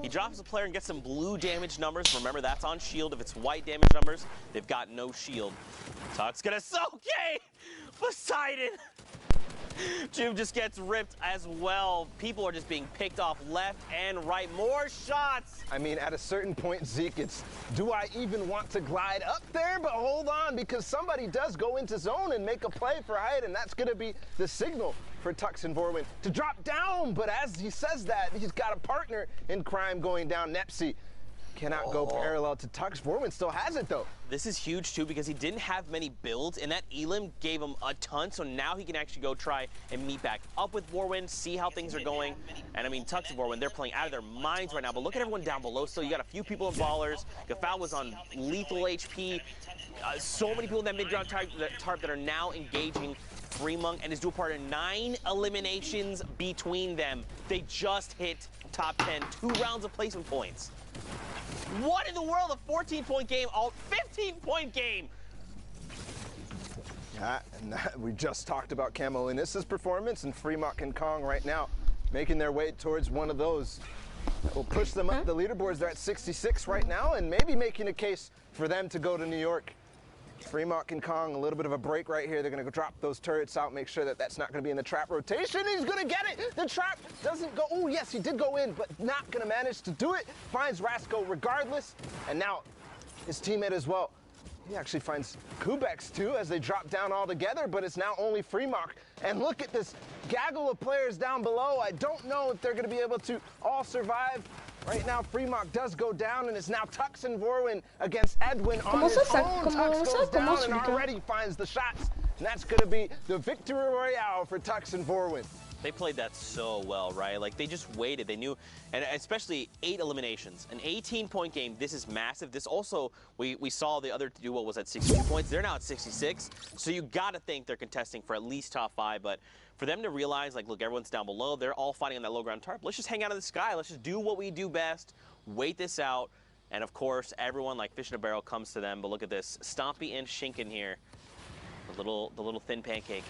He drops the player and gets some blue damage numbers. Remember, that's on shield. If it's white damage numbers, they've got no shield. Tuck's gonna okay. Poseidon. Juve just gets ripped as well. People are just being picked off left and right. More shots. I mean, at a certain point, Zeke, it's, do I even want to glide up there? But hold on, because somebody does go into zone and make a play for height, and that's going to be the signal for Tux and Vorwin to drop down. But as he says that, he's got a partner in crime going down. Nepsi cannot go parallel to Tux. Vorwin still has it, though. This is huge, too, because he didn't have many builds, and that Elim gave him a ton, so now he can actually go try and meet back up with Vorwin, see how things are going. And, I mean, Tux and Vorwin, they're playing out of their minds right now, but look at everyone down below. So you got a few people in ballers. Gafal was on lethal HP. So many people in that mid-ground tarp that are now engaging Fremont and his dual partner. 9 eliminations between them. They just hit top 10. 2 rounds of placement points. What in the world? A 14-point game, 15-point game. Yeah, and we just talked about Camo Inissa's performance, and Fremont and Kong right now making their way towards one of those that will push them up the leaderboards. They're at 66 right now, and maybe making a case for them to go to New York. Fremont and Kong, a little bit of a break right here. They're going to drop those turrets out, make sure that that's not going to be in the trap rotation. He's going to get it. The trap doesn't go. Oh, yes, he did go in, but not going to manage to do it. Finds Rasco regardless. And now his teammate as well. He actually finds Kubex, too, as they drop down all together, but it's now only Fremont. And look at this gaggle of players down below. I don't know if they're going to be able to all survive. Right now, Fremont does go down, and it's now Tux and Vorwin against Edwin on his own. Tux goes down and already finds the shots. And that's going to be the victory royale for Tux and Vorwin. They played that so well, right? Like, they just waited. They knew, and especially 8 eliminations. An 18-point game, this is massive. This also, we saw the other duo was at 62 points. They're now at 66. So you got to think they're contesting for at least top 5. But for them to realize, like, look, everyone's down below. They're all fighting on that low ground tarp. Let's just hang out in the sky. Let's just do what we do best. Wait this out. And, of course, everyone, like fish in a barrel, comes to them. But look at this. Stompy and Shinken here. The little thin pancake.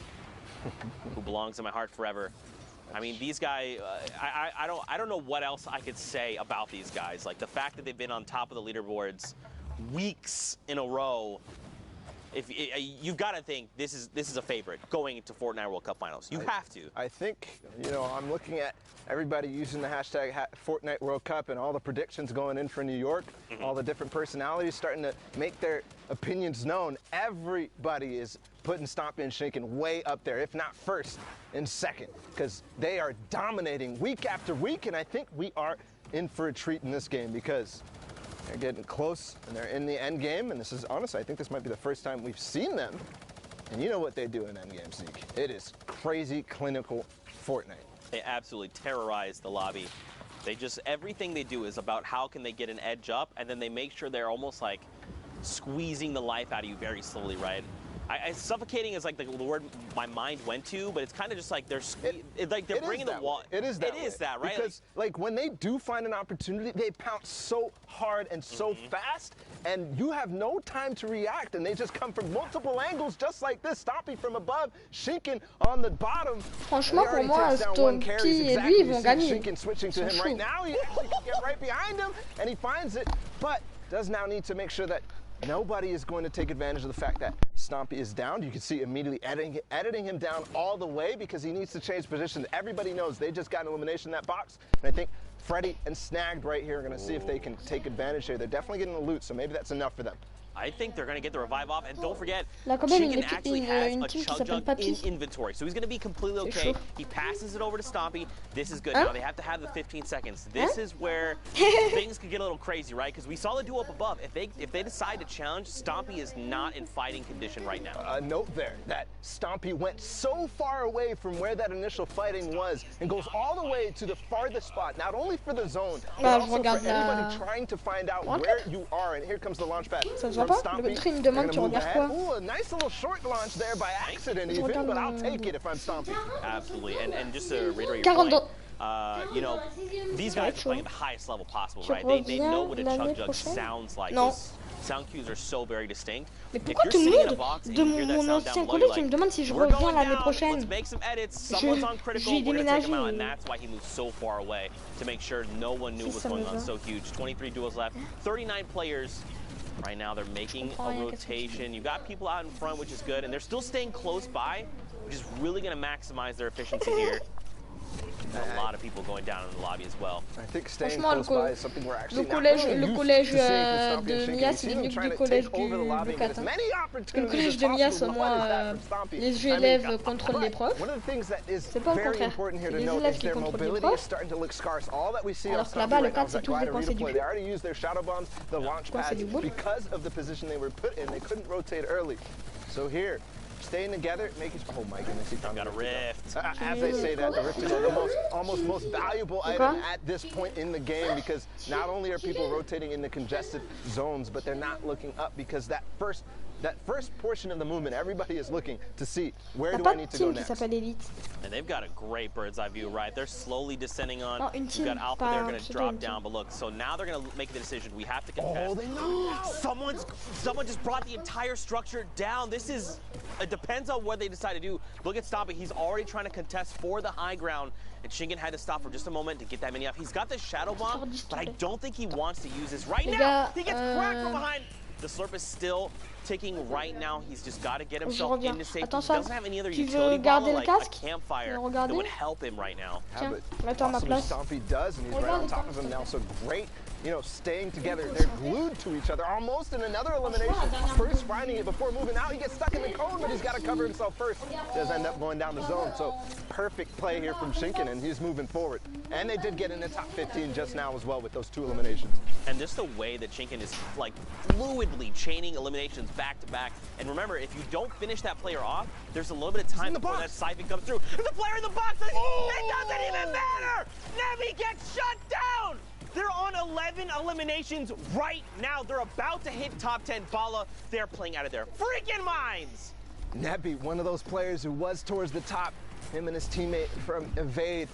Who belongs in my heart forever. I mean, these guys, I don't know what else I could say about these guys. Like, the fact that they've been on top of the leaderboards weeks in a row. If you've got to think this is a favorite going into Fortnite World Cup Finals. You have to. I think, you know, I'm looking at everybody using the hashtag Fortnite World Cup and all the predictions going in for New York, all the different personalities starting to make their opinions known. Everybody is putting Stompy and Shinken way up there, if not first and second, because they are dominating week after week, and I think we are in for a treat in this game because they're getting close, and they're in the end game, and this is, honestly, I think this might be the first time we've seen them. And you know what they do in end game, Zeke. It is crazy, clinical Fortnite. They absolutely terrorize the lobby. They just, everything they do is about how can they get an edge up, and then they make sure they're almost like squeezing the life out of you very slowly, right? Suffocating is like the word my mind went to, but it's kind of just like they're bringing the wall. It is that. It is that, right? Because like when they do find an opportunity, they pounce so hard and so fast, and you have no time to react, and they just come from multiple angles, just like this. Stompy from above, Shinken on the bottom. Franchement, pour moi, Stompy et lui, ils vont gagner. Shinken switching to him right now. He actually can get right behind him, and he finds it, but does now need to make sure that nobody is going to take advantage of the fact that Stompy is down. You can see immediately editing him down all the way because he needs to change positions. Everybody knows they just got an elimination in that box. And I think Freddy and Snagged right here are going to see if they can take advantage here. They're definitely getting the loot, so maybe that's enough for them. I think they're going to get the revive off, and don't forget, Shinken actually has a chug jug in inventory, so he's going to be completely okay. He passes it over to Stompy. This is good. Now they have to have the 15 seconds. This is where things could get a little crazy, right? Because we saw the duo up above. If they decide to challenge, Stompy is not in fighting condition right now. Note there that Stompy went so far away from where that initial fighting was and goes all the way to the farthest spot, not only for the zone, but also for anybody trying to find out where you are. And here comes the launch pad. Le truc me demande tu regardes quoi? Ooh, a nice little short launch there by accident even, but I'll take it if I'm Stompy. Absolutely, and just to reiterate your point, You know, these guys are playing at the highest level possible, right? They know what a chug jug sounds like. Sound cues are so very distinct. Mais pourquoi tout le monde de mon ancien collège me demande si je reviens l'année prochaine? J'ai déménagé. And that's why he moved so far away to make sure no one knew what was going on. So huge. 23 duels left. 39 players. Right now they're making a rotation. You got people out in front, which is good, and they're still staying close by, which is really going to maximize their efficiency here. A lot of people going down in the lobby as well. I think staying close by is something we're actually le collège de Mias, il est mieux que le collège du Lucas. Parce que le collège de Mias, moi, les élèves contrôlent les profs. C'est pas le contraire. C'est les élèves qui contrôlent les profs. Alors que là-bas, le cadre, c'est tous des coins, c'est du quoi, c'est du boule. So here, staying together, making. Oh my goodness, he got a rift. As they say that, the rift is the almost most valuable item at this point in the game, because not only are people rotating in the congested zones, but they're not looking up, because that first portion of the movement, everybody is looking to see where do I need to go next. And they've got a great bird's eye view, right? They're slowly descending on. You've got Alpha, they're going to drop down, but look, so now they're going to make the decision. We have to contest. Oh, they know. Someone just brought the entire structure down. This is, it depends on what they decide to do. Look at Stompy, he's already trying to contest for the high ground, and Shingen had to stop for just a moment to get that many up. He's got the Shadow Bomb, but I don't think he wants to use this right now. He gets cracked from behind. The Slurp is still ticking right now. He's just got to get himself into safety. He doesn't have any other utility bomb like a campfire that would help him right now. Yeah, but awesome Stompy does, and he's right on top of him now. So great, you know, staying together. They're glued to each other, almost in another elimination. First finding it before moving out. He gets stuck in the cone, but he's got to cover himself first. Does end up going down the zone. So perfect play here from Shinken, and he's moving forward. And they did get in the top 15 just now as well with those 2 eliminations. And just the way that Shinken is like fluidly chaining eliminations back to back. And remember, if you don't finish that player off, there's a little bit of time before that siphon comes through. There's a player in the box. It doesn't even matter. Nevi gets shut down. They're on 11 eliminations right now. They're about to hit top 10. Bala, they're playing out of their freaking minds. Nevi, one of those players who was towards the top, him and his teammate from Evade,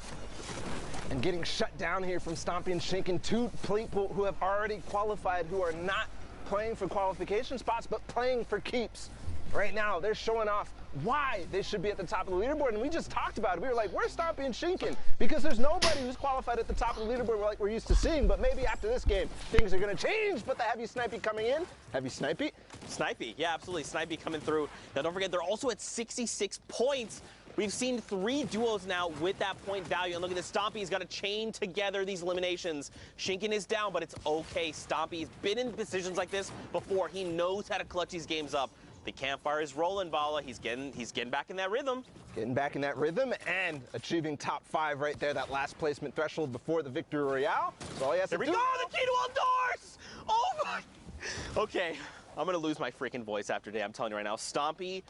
and getting shut down here from Stompy and Shinken, 2 people who have already qualified, who are not playing for qualification spots, but playing for keeps. Right now, they're showing off why they should be at the top of the leaderboard, and we just talked about it. We were like, where's Stompy and Shinken? Because there's nobody who's qualified at the top of the leaderboard like we're used to seeing, but maybe after this game, things are gonna change, but the Heavy Snipey coming in. Heavy Snipey? Snipey, yeah, absolutely. Snipey coming through. Now, don't forget, they're also at 66 points. We've seen 3 duos now with that point value. And look at this, Stompy's got to chain together these eliminations. Shinken is down, but it's okay. Stompy's been in positions like this before. He knows how to clutch these games up. The campfire is rolling, Bala. He's getting back in that rhythm. Getting back in that rhythm and achieving top 5 right there, that last placement threshold before the Victory Royale. So all he has to do. There we go, the key to all doors! Oh my! Okay, I'm gonna lose my freaking voice after today, I'm telling you right now. Stompy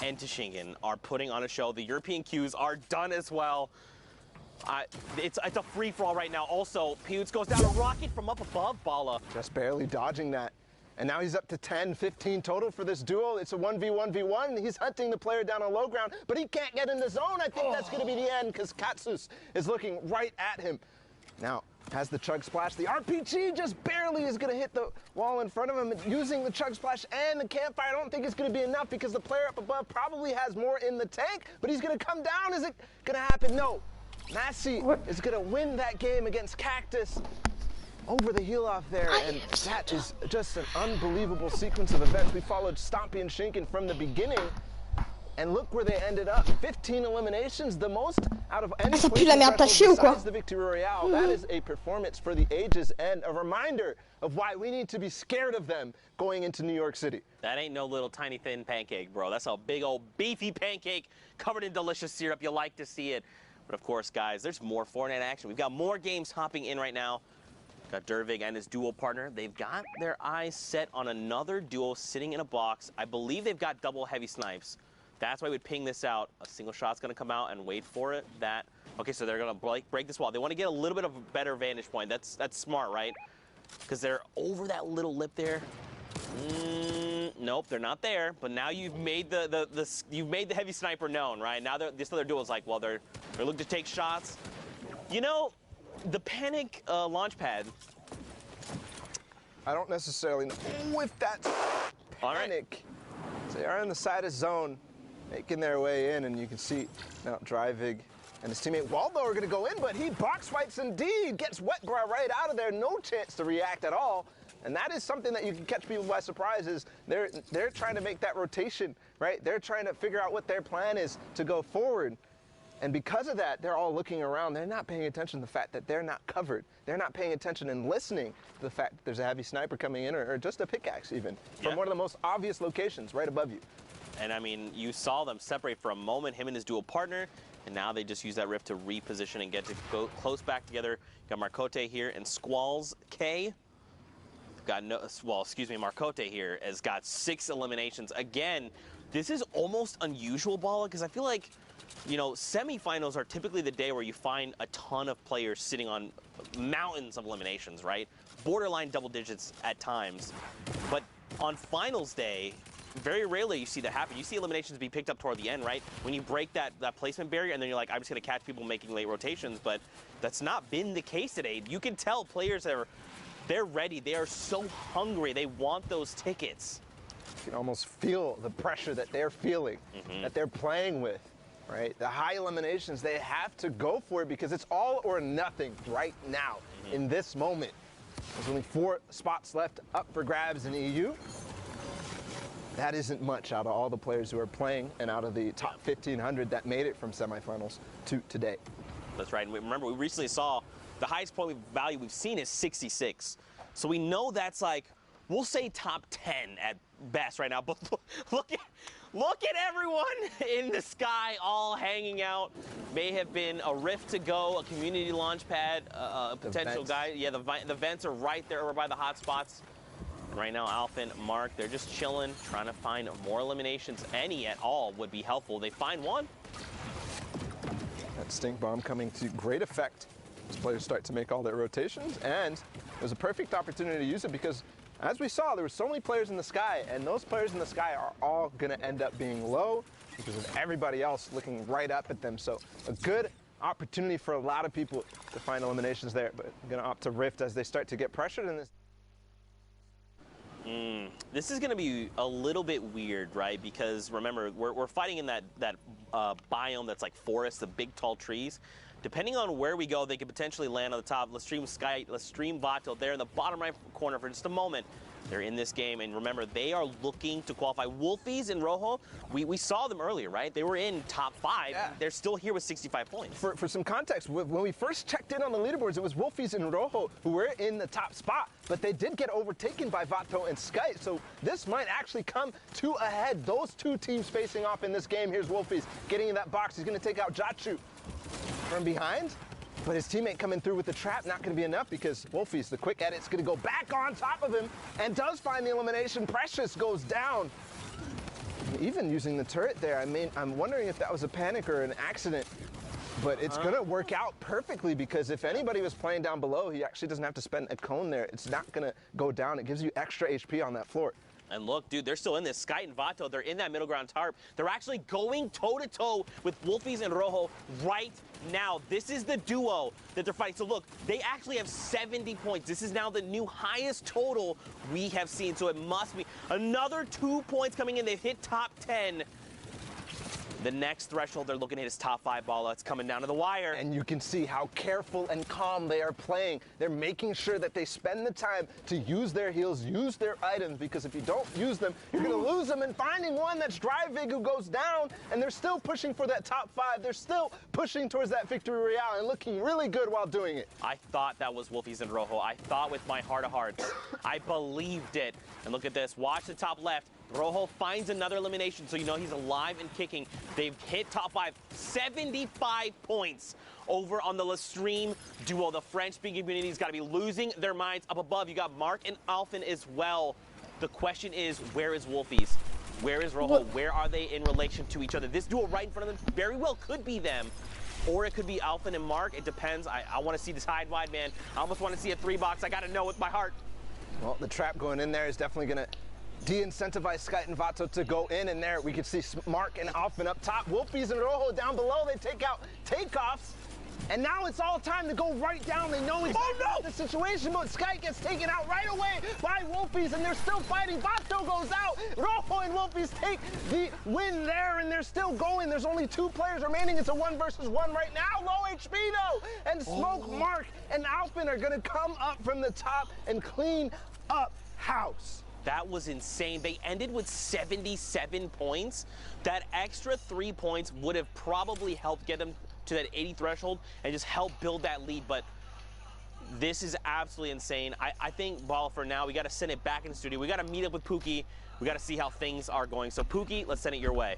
and Shingen are putting on a show. The European queues are done as well. It's a free-for-all right now. Also, Pewds goes down a rocket from up above, Bala. Just barely dodging that. And now he's up to 10, 15 total for this duel. It's a 1v1v1. He's hunting the player down on low ground, but he can't get in the zone. I think that's going to be the end, because Katsus is looking right at him. Now, has the Chug Splash. The RPG just barely is going to hit the wall in front of him. Using the Chug Splash and the campfire, I don't think it's going to be enough, because the player up above probably has more in the tank, but he's going to come down. Is it going to happen? No. Massey is going to win that game against Cactus over the heel off there, and that is just an unbelievable sequence of events. We followed Stompy and Shinken from the beginning, and look where they ended up. 15 eliminations, the most out of any besides the Victory Royale. That is a performance for the ages, and a reminder of why we need to be scared of them going into New York City. That ain't no little tiny thin pancake, bro. That's a big old beefy pancake covered in delicious syrup. You like to see it. But of course, guys, there's more Fortnite action. We've got more games hopping in right now. Got Dervig and his duo partner. They've got their eyes set on another duo sitting in a box. I believe they've got double heavy snipes. That's why we'd ping this out. A single shot's going to come out and wait for it. Okay, so they're going to break this wall. They want to get a little bit of a better vantage point. That's smart, right? Because they're over that little lip there. Nope, they're not there. But now you've made the heavy sniper known, right? Now this other duo's like, well, they're looking to take shots. You know, the panic launch pad. I don't necessarily know if that's panic. So they are on the side of zone, making their way in, and you can see now Drivig and his teammate Waldo are going to go in, but he box fights indeed, gets Wetbrow right out of there, no chance to react at all. And that is something that you can catch people by surprise is they're trying to make that rotation, right? They're trying to figure out what their plan is to go forward. And because of that, they're all looking around. They're not paying attention to the fact that they're not covered. They're not paying attention and listening to the fact that there's a heavy sniper coming in or just a pickaxe even from one of the most obvious locations right above you. And I mean, you saw them separate for a moment, him and his dual partner, and now they just use that rift to reposition and get to go close back together. Got Marcote here and Squalls K. Got Marcote here has got 6 eliminations. Again, this is almost unusual, Bala, because I feel like, you know, semifinals are typically the day where you find a ton of players sitting on mountains of eliminations, right? Borderline double digits at times. But on finals day, very rarely you see that happen. You see eliminations be picked up toward the end, right? When you break that placement barrier and then you're like, I'm just going to catch people making late rotations. But that's not been the case today. You can tell players they're ready. They are so hungry. They want those tickets. You can almost feel the pressure that they're feeling, that they're playing with, right? The high eliminations, they have to go for it because it's all or nothing right now in this moment. There's only 4 spots left up for grabs in EU. That isn't much out of all the players who are playing and out of the top 1,500 that made it from semifinals to today. That's right. And remember, we recently saw the highest point value we've seen is 66. So we know that's like, we'll say top 10 at best right now. But look at everyone in the sky all hanging out. May have been a rift to go, a community launch pad, a potential guy. Yeah, the vents are right there over by the hot spots. Right now, Alpha and Mark, they're just chilling, trying to find more eliminations. Any at all would be helpful. They find one. That stink bomb coming to great effect as players start to make all their rotations, and it was a perfect opportunity to use it because, as we saw, there were so many players in the sky, and those players in the sky are all going to end up being low because of everybody else looking right up at them. So a good opportunity for a lot of people to find eliminations there, but I'm going to opt to rift as they start to get pressured in this. This is going to be a little bit weird, right? Because remember, we're fighting in that biome that's like forest, the big tall trees. Depending on where we go, they could potentially land on the top. Let's stream Vato there in the bottom right corner for just a moment. They're in this game, and remember, they are looking to qualify. Wolfies and Rojo, we saw them earlier, right? They were in top 5. Yeah. They're still here with 65 points. For some context, when we first checked in on the leaderboards, it was Wolfies and Rojo who were in the top spot, but they did get overtaken by Vato and Sky, so this might actually come to a head. Those 2 teams facing off in this game. Here's Wolfies getting in that box. He's going to take out Jachu from behind. But his teammate coming through with the trap, not going to be enough because Wolfies, the quick edit's going to go back on top of him and does find the elimination. Precious goes down. Even using the turret there, I mean, I'm wondering if that was a panic or an accident. But it's going to work out perfectly because if anybody was playing down below, he actually doesn't have to spend a cone there. It's not going to go down. It gives you extra HP on that floor. And look, dude, they're still in this. Sky and Vato, they're in that middle ground tarp. They're actually going toe-to-toe with Wolfies and Rojo right now. This is the duo that they're fighting. So look, they actually have 70 points. This is now the new highest total we have seen. So it must be another 2 points coming in. They've hit top 10. The next threshold they're looking at is top 5 ball. It's coming down to the wire. And you can see how careful and calm they are playing. They're making sure that they spend the time to use their heals, use their items, because if you don't use them, you're going to lose them. And finding one that's Drivig who goes down, and they're still pushing for that top 5. They're still pushing towards that victory royale and looking really good while doing it. I thought that was Wolfies and Rojo. I thought with my heart of hearts. I believed it. And look at this. Watch the top left. Rojo finds another elimination, so you know he's alive and kicking. They've hit top 5, 75 points over on the Lestream duo. The French-speaking community's got to be losing their minds. Up above, you got Mark and Alphen as well. The question is, where is Wolfies? Where is Rojo? Where are they in relation to each other? This duo right in front of them very well could be them. Or it could be Alphen and Mark. It depends. I want to see this hide wide, man. I almost want to see a 3-box. I got to know with my heart. Well, the trap going in there is definitely going to de-incentivize Sky and Vato to go in, and there we can see Mark and Alphen up top. Wolfies and Rojo down below. They take out takeoffs. And now it's all time to go right down. They know exactly the situation, but Sky gets taken out right away by Wolfies, and they're still fighting. Bato goes out. Rojo and Wolfies take the win there, and they're still going. There's only 2 players remaining. It's a 1 versus 1 right now. Low HP though, and Smoke, Mark, and Alpin are gonna come up from the top and clean up house. That was insane. They ended with 77 points. That extra 3 points would have probably helped get them to that 80 threshold and just help build that lead. But this is absolutely insane. I think, Ball, for now, we got to send it back in the studio. We got to meet up with Pookie. We got to see how things are going. So, Pookie, let's send it your way.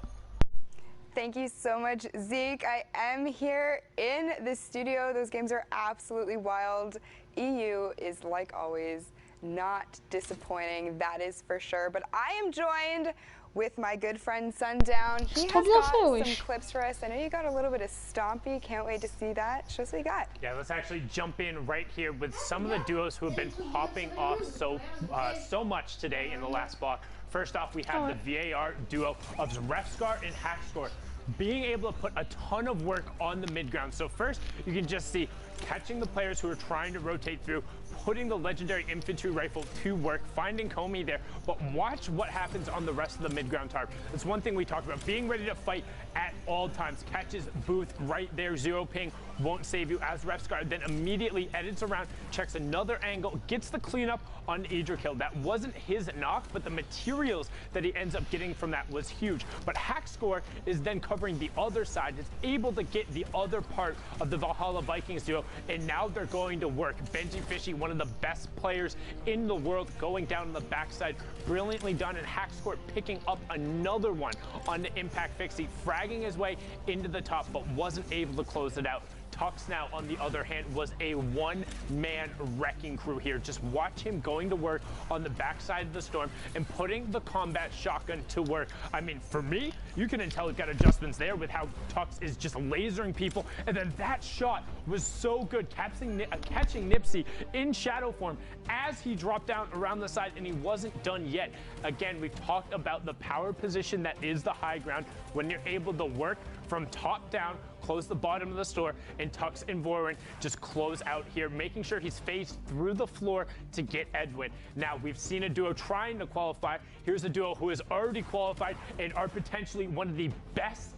Thank you so much, Zeke. I am here in the studio. Those games are absolutely wild. EU is, like always, not disappointing, that is for sure. But I am joined with my good friend Sundown. He has got some clips for us. I know you got a little bit of Stompy. Can't wait to see that. Show us what you got. Yeah, let's actually jump in right here with some of the duos who have been popping off so much today in the last block. First off, we have the VAR duo of Refscar and Hackscore being able to put a ton of work on the mid ground. So first, you can just see catching the players who are trying to rotate through, putting the legendary infantry rifle to work, finding Comey there, but watch what happens on the rest of the mid-ground tarp. That's one thing we talked about, being ready to fight at all times. Catches Booth right there, 0 ping, won't save you as Refscar, then immediately edits around, checks another angle, gets the cleanup on Idrakil. That wasn't his knock, but the materials that he ends up getting from that was huge. But Hackscore is then covering the other side, is able to get the other part of the Valhalla Vikings duo, and now they're going to work. Benji Fishy, one of the best players in the world, going down on the backside, brilliantly done, and Hackscore picking up another one on the Impact Fixie, fragging his way into the top, but wasn't able to close it out. Tux now, on the other hand, was a one-man wrecking crew here. Just watch him going to work on the backside of the storm and putting the combat shotgun to work. I mean, for me, you can tell he's got adjustments there with how Tux is just lasering people. And then that shot was so good, catching Nipsey in shadow form as he dropped down around the side, and he wasn't done yet. Again, we've talked about the power position that is the high ground when you're able to work from top down, close the bottom of the store, and Tux and Vorin just close out here, making sure he's phased through the floor to get Edwin. Now, we've seen a duo trying to qualify. Here's a duo who has already qualified and are potentially one of the best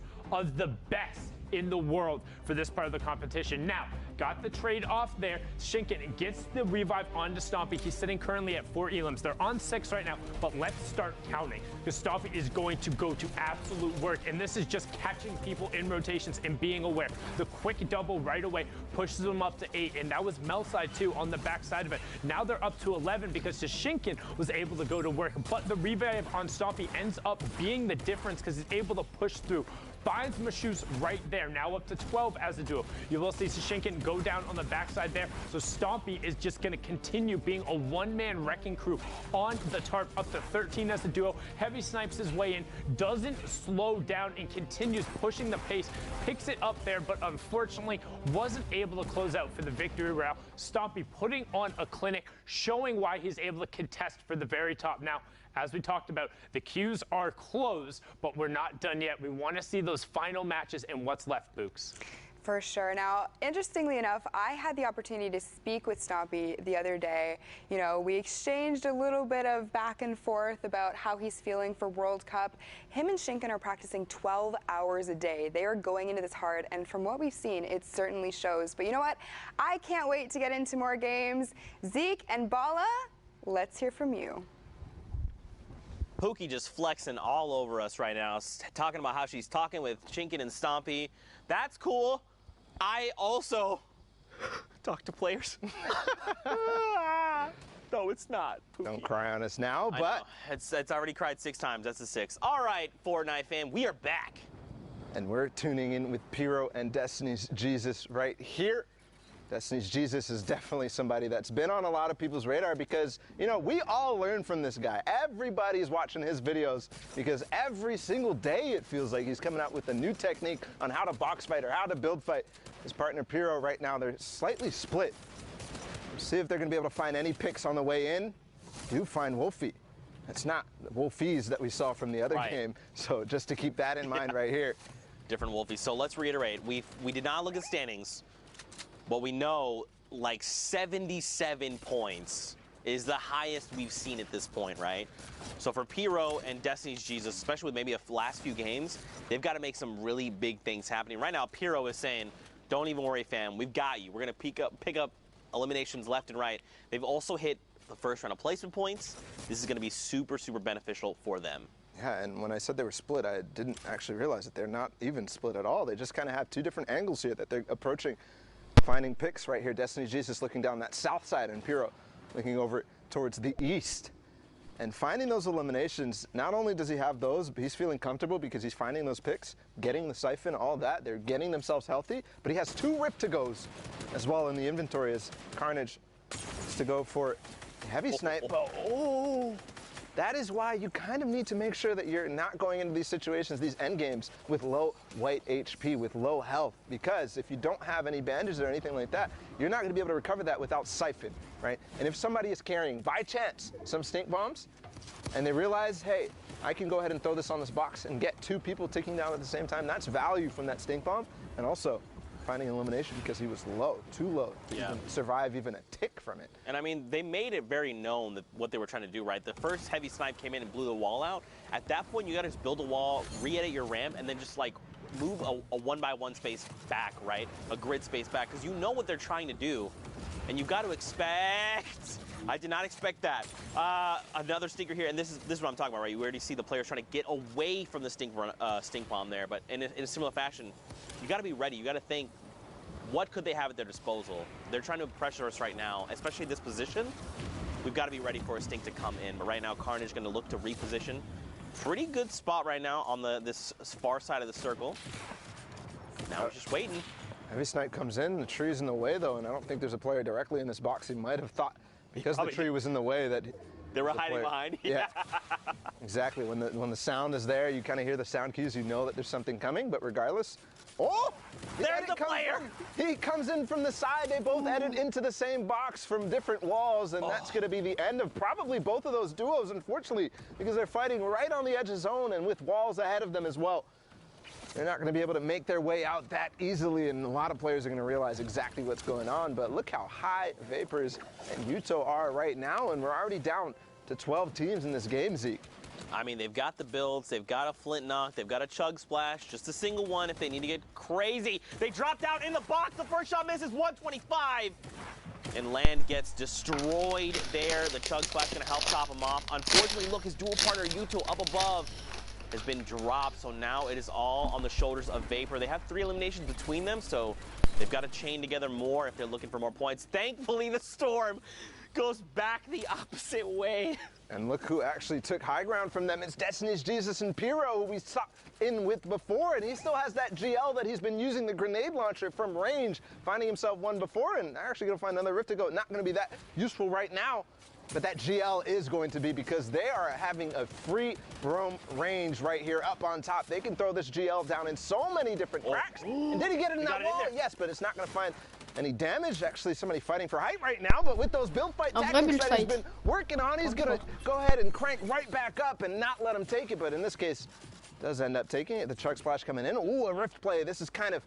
in the world for this part of the competition. Now, got the trade off there. Shinken gets the revive onto Stompy. He's sitting currently at 4 elims. They're on 6 right now, but let's start counting, because Stompy is going to go to absolute work, and this is just catching people in rotations and being aware. The quick double right away pushes them up to 8, and that was Melside too on the backside of it. Now they're up to 11 because Shinken was able to go to work, but the revive on Stompy ends up being the difference because he's able to push through. Finds Mashus right there, now up to 12 as a duo. You will see Shinken go down on the backside there, so Stompy is just going to continue being a one-man wrecking crew on the tarp, up to 13 as a duo. Heavy snipes his way in, doesn't slow down, and continues pushing the pace, picks it up there, but unfortunately wasn't able to close out for the victory route. Stompy putting on a clinic, showing why he's able to contest for the very top. Now, as we talked about, the queues are closed, but we're not done yet. We want to see those final matches and what's left, Books. For sure. Now, interestingly enough, I had the opportunity to speak with Stompy the other day. You know, we exchanged a little bit of back and forth about how he's feeling for World Cup. Him and Shinken are practicing 12 hours a day. They are going into this hard, and from what we've seen, it certainly shows. But you know what? I can't wait to get into more games. Zeke and Bala, let's hear from you. Pookie just flexing all over us right now, talking about how she's talking with Shinken and Stompy. That's cool. I also talk to players. No, it's not, Pookie. Don't cry on us now, but... It's already cried 6 times. That's a 6. All right, Fortnite fam, we are back. And we're tuning in with Pyro and Destiny's Jesus right here. Destiny's Jesus is definitely somebody that's been on a lot of people's radar because, you know, we all learn from this guy. Everybody's watching his videos because every single day it feels like he's coming out with a new technique on how to box fight or how to build fight. His partner Pyro right now, they're slightly split. We'll see if they're going to be able to find any picks on the way in. Do find Wolfie. That's not the Wolfies that we saw from the other game. So just to keep that in mind right here. Different Wolfies. So let's reiterate. We did not look at standings. But we know like 77 points is the highest we've seen at this point, right? So for Pyro and Destiny's Jesus, especially with maybe the last few games, they've got to make some really big things happening. Right now, Pyro is saying, don't even worry, fam. We've got you. We're going to pick up eliminations left and right. They've also hit the first round of placement points. This is going to be super, super beneficial for them. Yeah, and when I said they were split, I didn't actually realize that they're not even split at all. They just kind of have two different angles here that they're approaching, finding picks right here. Destiny's Jesus looking down that south side, and Pyro looking over towards the east. And finding those eliminations, not only does he have those, but he's feeling comfortable because he's finding those picks, getting the siphon, all that. They're getting themselves healthy, but he has 2 Rip-to-Gos as well in the inventory as Carnage is to go for heavy snipe. Oh, that is why you kind of need to make sure that you're not going into these situations, these end games, with low white HP, with low health, because if you don't have any bandages or anything like that, you're not going to be able to recover that without siphon, right? And if somebody is carrying, by chance, some stink bombs, and they realize, hey, I can go ahead and throw this on this box and get 2 people ticking down at the same time, that's value from that stink bomb, and also finding elimination because he was low, too low to even survive even a tick from it. And I mean, they made it very known that what they were trying to do, right? The first heavy snipe came in and blew the wall out. At that point, you got to just build a wall, re-edit your ramp, and then just like move a 1x1 space back, right? A grid space back, because you know what they're trying to do, and you've got to expect. I did not expect that. Another stinker here, and this is what I'm talking about, right? You already see the players trying to get away from the stink bomb there, but in a similar fashion, you got to be ready. You got to think, what could they have at their disposal? They're trying to pressure us right now, especially this position. We've got to be ready for a stink to come in. But right now, Carnage is going to look to reposition. Pretty good spot right now on this far side of the circle. Now we're just waiting. Heavy snipe comes in, the tree's in the way though, and I don't think there's a player directly in this box. He might have thought, because the tree was in the way, that they were hiding behind. Yeah, exactly. When the sound is there, you kind of hear the sound cues, you know that there's something coming, but regardless, oh! There's the player! He comes in from the side. They both edit into the same box from different walls, and that's going to be the end of probably both of those duos, unfortunately, because they're fighting right on the edge of zone and with walls ahead of them as well. They're not going to be able to make their way out that easily, and a lot of players are going to realize exactly what's going on. But look how high Vapors and Yuto are right now, and we're already down to 12 teams in this game, Zeke. I mean, they've got the builds, they've got a flint knock, they've got a chug splash, just a single one if they need to get crazy. They dropped out in the box, the first shot misses, 125. And Land gets destroyed there. The chug splash gonna help top him off. Unfortunately, look, his dual partner Yuto up above has been dropped, so now it is all on the shoulders of Vapor. They have 3 eliminations between them, so they've got to chain together more if they're looking for more points. Thankfully, the Storm goes back the opposite way. And look who actually took high ground from them. It's Destiny's Jesus and Pyro, who we saw in with before, and he still has that GL that he's been using the grenade launcher from range, finding himself one before, and actually going to find another Rift to go. Not going to be that useful right now, but that GL is going to be, because they are having a free roam range right here up on top. They can throw this GL down in so many different cracks. And did he get it in that wall? Yes, but it's not going to find any damage. Actually, somebody fighting for height right now, but with those build fight tactics that he's been working on, he's going to go ahead and crank right back up and not let him take it. But in this case, does end up taking it. The chug splash coming in. Ooh, a Rift play. This is kind of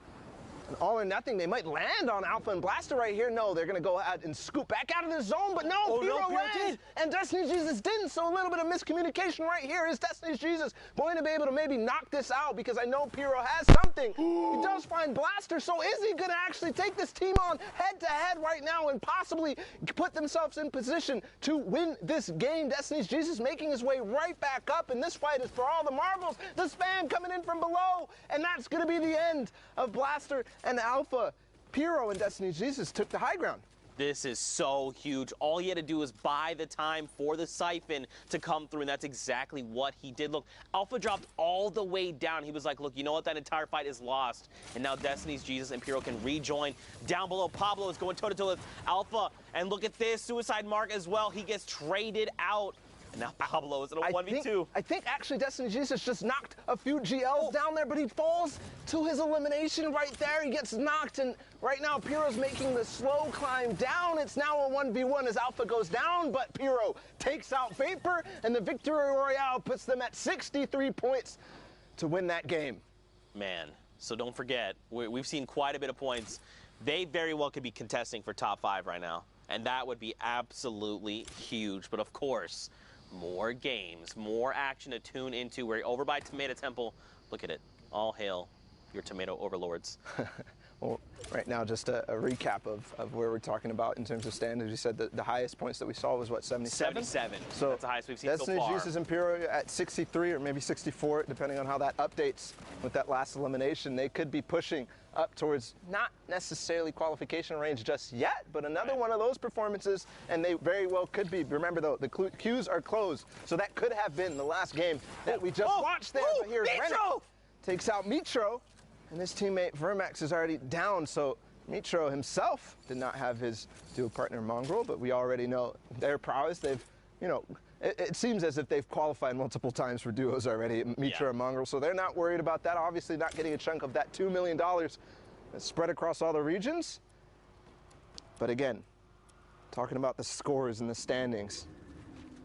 an all or nothing. They might land on Alpha and Blaster right here. No, they're going to go out and scoop back out of the zone, but no, Pyro lands, and Destiny's Jesus didn't, so a little bit of miscommunication right here. Is Destiny's Jesus going to be able to maybe knock this out? Because I know Pyro has something. He does find Blaster, so is he going to actually take this team on head-to-head right now and possibly put themselves in position to win this game? Destiny's Jesus making his way right back up, and this fight is for all the marbles. The spam coming in from below, and that's going to be the end of Blaster and Alpha. Pyro and Destiny's Jesus took the high ground. This is so huge. All he had to do was buy the time for the siphon to come through, and that's exactly what he did. Look, Alpha dropped all the way down. He was like, look, you know what? That entire fight is lost. And now Destiny's Jesus and Pyro can rejoin. Down below, Pablo is going toe-to-toe with Alpha. And look at this, Suicide Mark as well. He gets traded out. And now Pablo is in a 1v2. I think actually Destiny Jesus just knocked a few GLs down there, but he falls to his elimination right there. He gets knocked, and right now Pyro's making the slow climb down. It's now a 1v1 as Alpha goes down, but Pyro takes out Vapor, and the Victory Royale puts them at 63 points to win that game. Man, so don't forget, we've seen quite a bit of points they very well could be contesting for top 5 right now. And that would be absolutely huge. But of course, more games, more action to tune into. We're over by Tomato Temple. Look at it. All hail your tomato overlords. Well, right now, just a recap of where we're talking about in terms of standings. You said that the highest points that we saw was what, 77? 77. So that's the highest we've seen so far. Destiny Juice's Imperial at 63 or maybe 64, depending on how that updates with that last elimination. They could be pushing up towards not necessarily qualification range just yet, but another one of those performances, and they very well could be. Remember, though, the queues are closed, so that could have been the last game that we just watched there. But here's Rennick takes out Mitro. And his teammate Vermax is already down, so Mitro himself did not have his duo partner Mongrel, but we already know their prowess. They've, you know, it seems as if they've qualified multiple times for duos already, Mitro and Mongrel, so they're not worried about that. Obviously not getting a chunk of that $2 million that's spread across all the regions. But again, talking about the scores and the standings,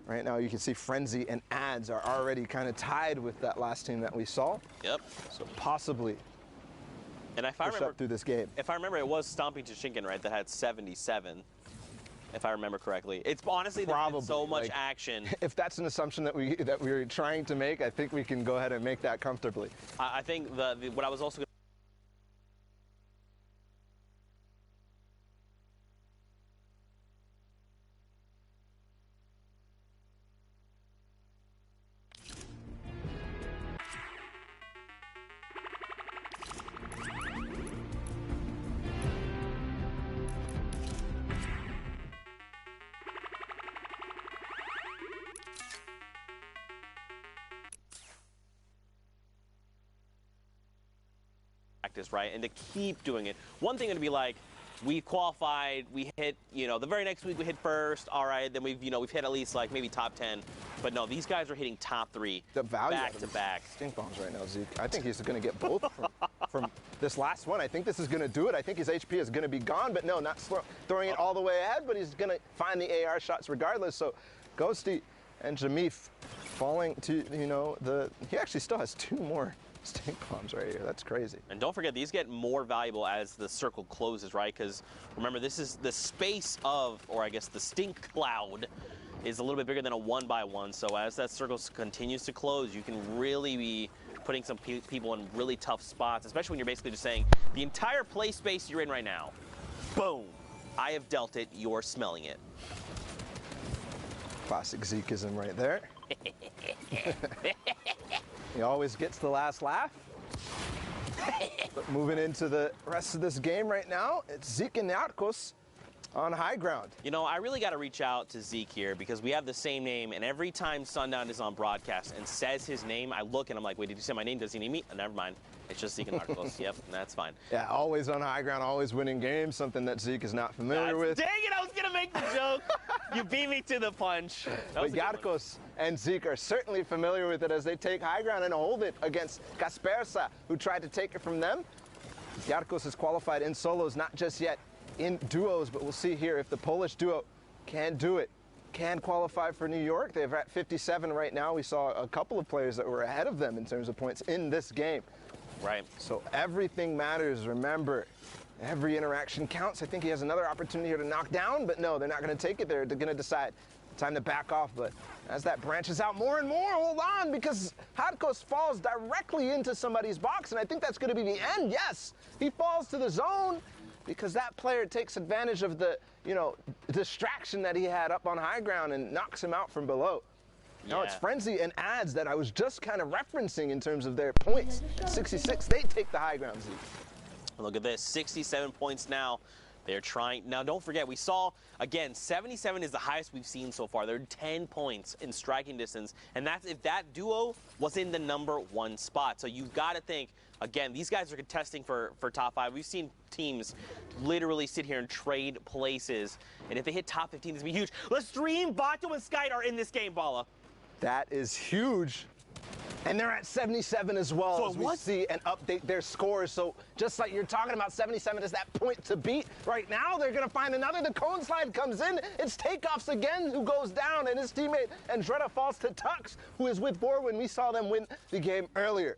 right now you can see Frenzy and Ads are already kind of tied with that last team that we saw. Yep. So possibly and if I remember, up through this game. If I remember, it was Stomping Toshinkan, right, that had 77, if I remember correctly. It's honestly there's been so much action. If that's an assumption that we're trying to make, I think we can go ahead and make that comfortably. I think what I was also practice, right? And to keep doing it. One thing would be like, we qualified, we hit, you know, the very next week we hit first, all right, then we've hit at least like maybe top 10. But no, these guys are hitting top 3 back to back. Stink bombs right now, Zeke. I think he's going to get both from this last one. I think this is going to do it. I think his HP is going to be gone, but no, not throwing it all the way ahead, but he's going to find the AR shots regardless. So Ghosty and Jamif falling to, you know, he actually still has 2 more stink bombs right here. That's crazy. And don't forget, these get more valuable as the circle closes, right? Because remember, this is the space of, or I guess the stink cloud is a little bit bigger than a 1x1. So as that circle continues to close, you can really be putting some people in really tough spots, especially when you're basically just saying, the entire play space you're in right now, boom, I have dealt it, you're smelling it. Classic Zekeism right there. He always gets the last laugh. But moving into the rest of this game right now, it's Zeke and Narcos on high ground. You know, I really got to reach out to Zeke here because we have the same name, and every time Sundown is on broadcast and says his name, I look and I'm like, wait, did you say my name? Does he need me? Never mind. It's just Zeke and Narcos. Yep, that's fine. Yeah, always on high ground, always winning games, something that Zeke is not familiar with. Dang it, I was going to make the joke. You beat me to the punch. But Yarkos and Zeke are certainly familiar with it as they take high ground and hold it against Kaspersa, who tried to take it from them. Yarkos has qualified in solos, not just yet in duos, but we'll see here if the Polish duo can do it, can qualify for New York. They're at 57 right now. We saw a couple of players that were ahead of them in terms of points in this game. Right. So everything matters. Remember, every interaction counts. I think he has another opportunity here to knock down, but no, they're not going to take it. They're going to decide time to back off. But as that branches out more and more, hold on, because Hadkos falls directly into somebody's box, and I think that's going to be the end. Yes, he falls to the zone because that player takes advantage of the, you know, distraction that he had up on high ground and knocks him out from below. Now it's Frenzy and Ads that I was just kind of referencing in terms of their points. 66, they take the high ground, Zeke. Look at this, 67 points now. They're trying. Now, don't forget, we saw, again, 77 is the highest we've seen so far. They're 10 points in striking distance, and that's if that duo was in the #1 spot. So you've got to think, again, these guys are contesting for top 5. We've seen teams literally sit here and trade places, and if they hit top 15, this would be huge. Lestream, Bato, and Skite are in this game, Bala. That is huge. And they're at 77 as well, so as we see and update their scores. So just like you're talking about, 77 is that point to beat. Right now, they're going to find another. The cone slide comes in. It's Takeoffs again who goes down, and his teammate Andretta falls to Tux, who is with Borwin. We saw them win the game earlier.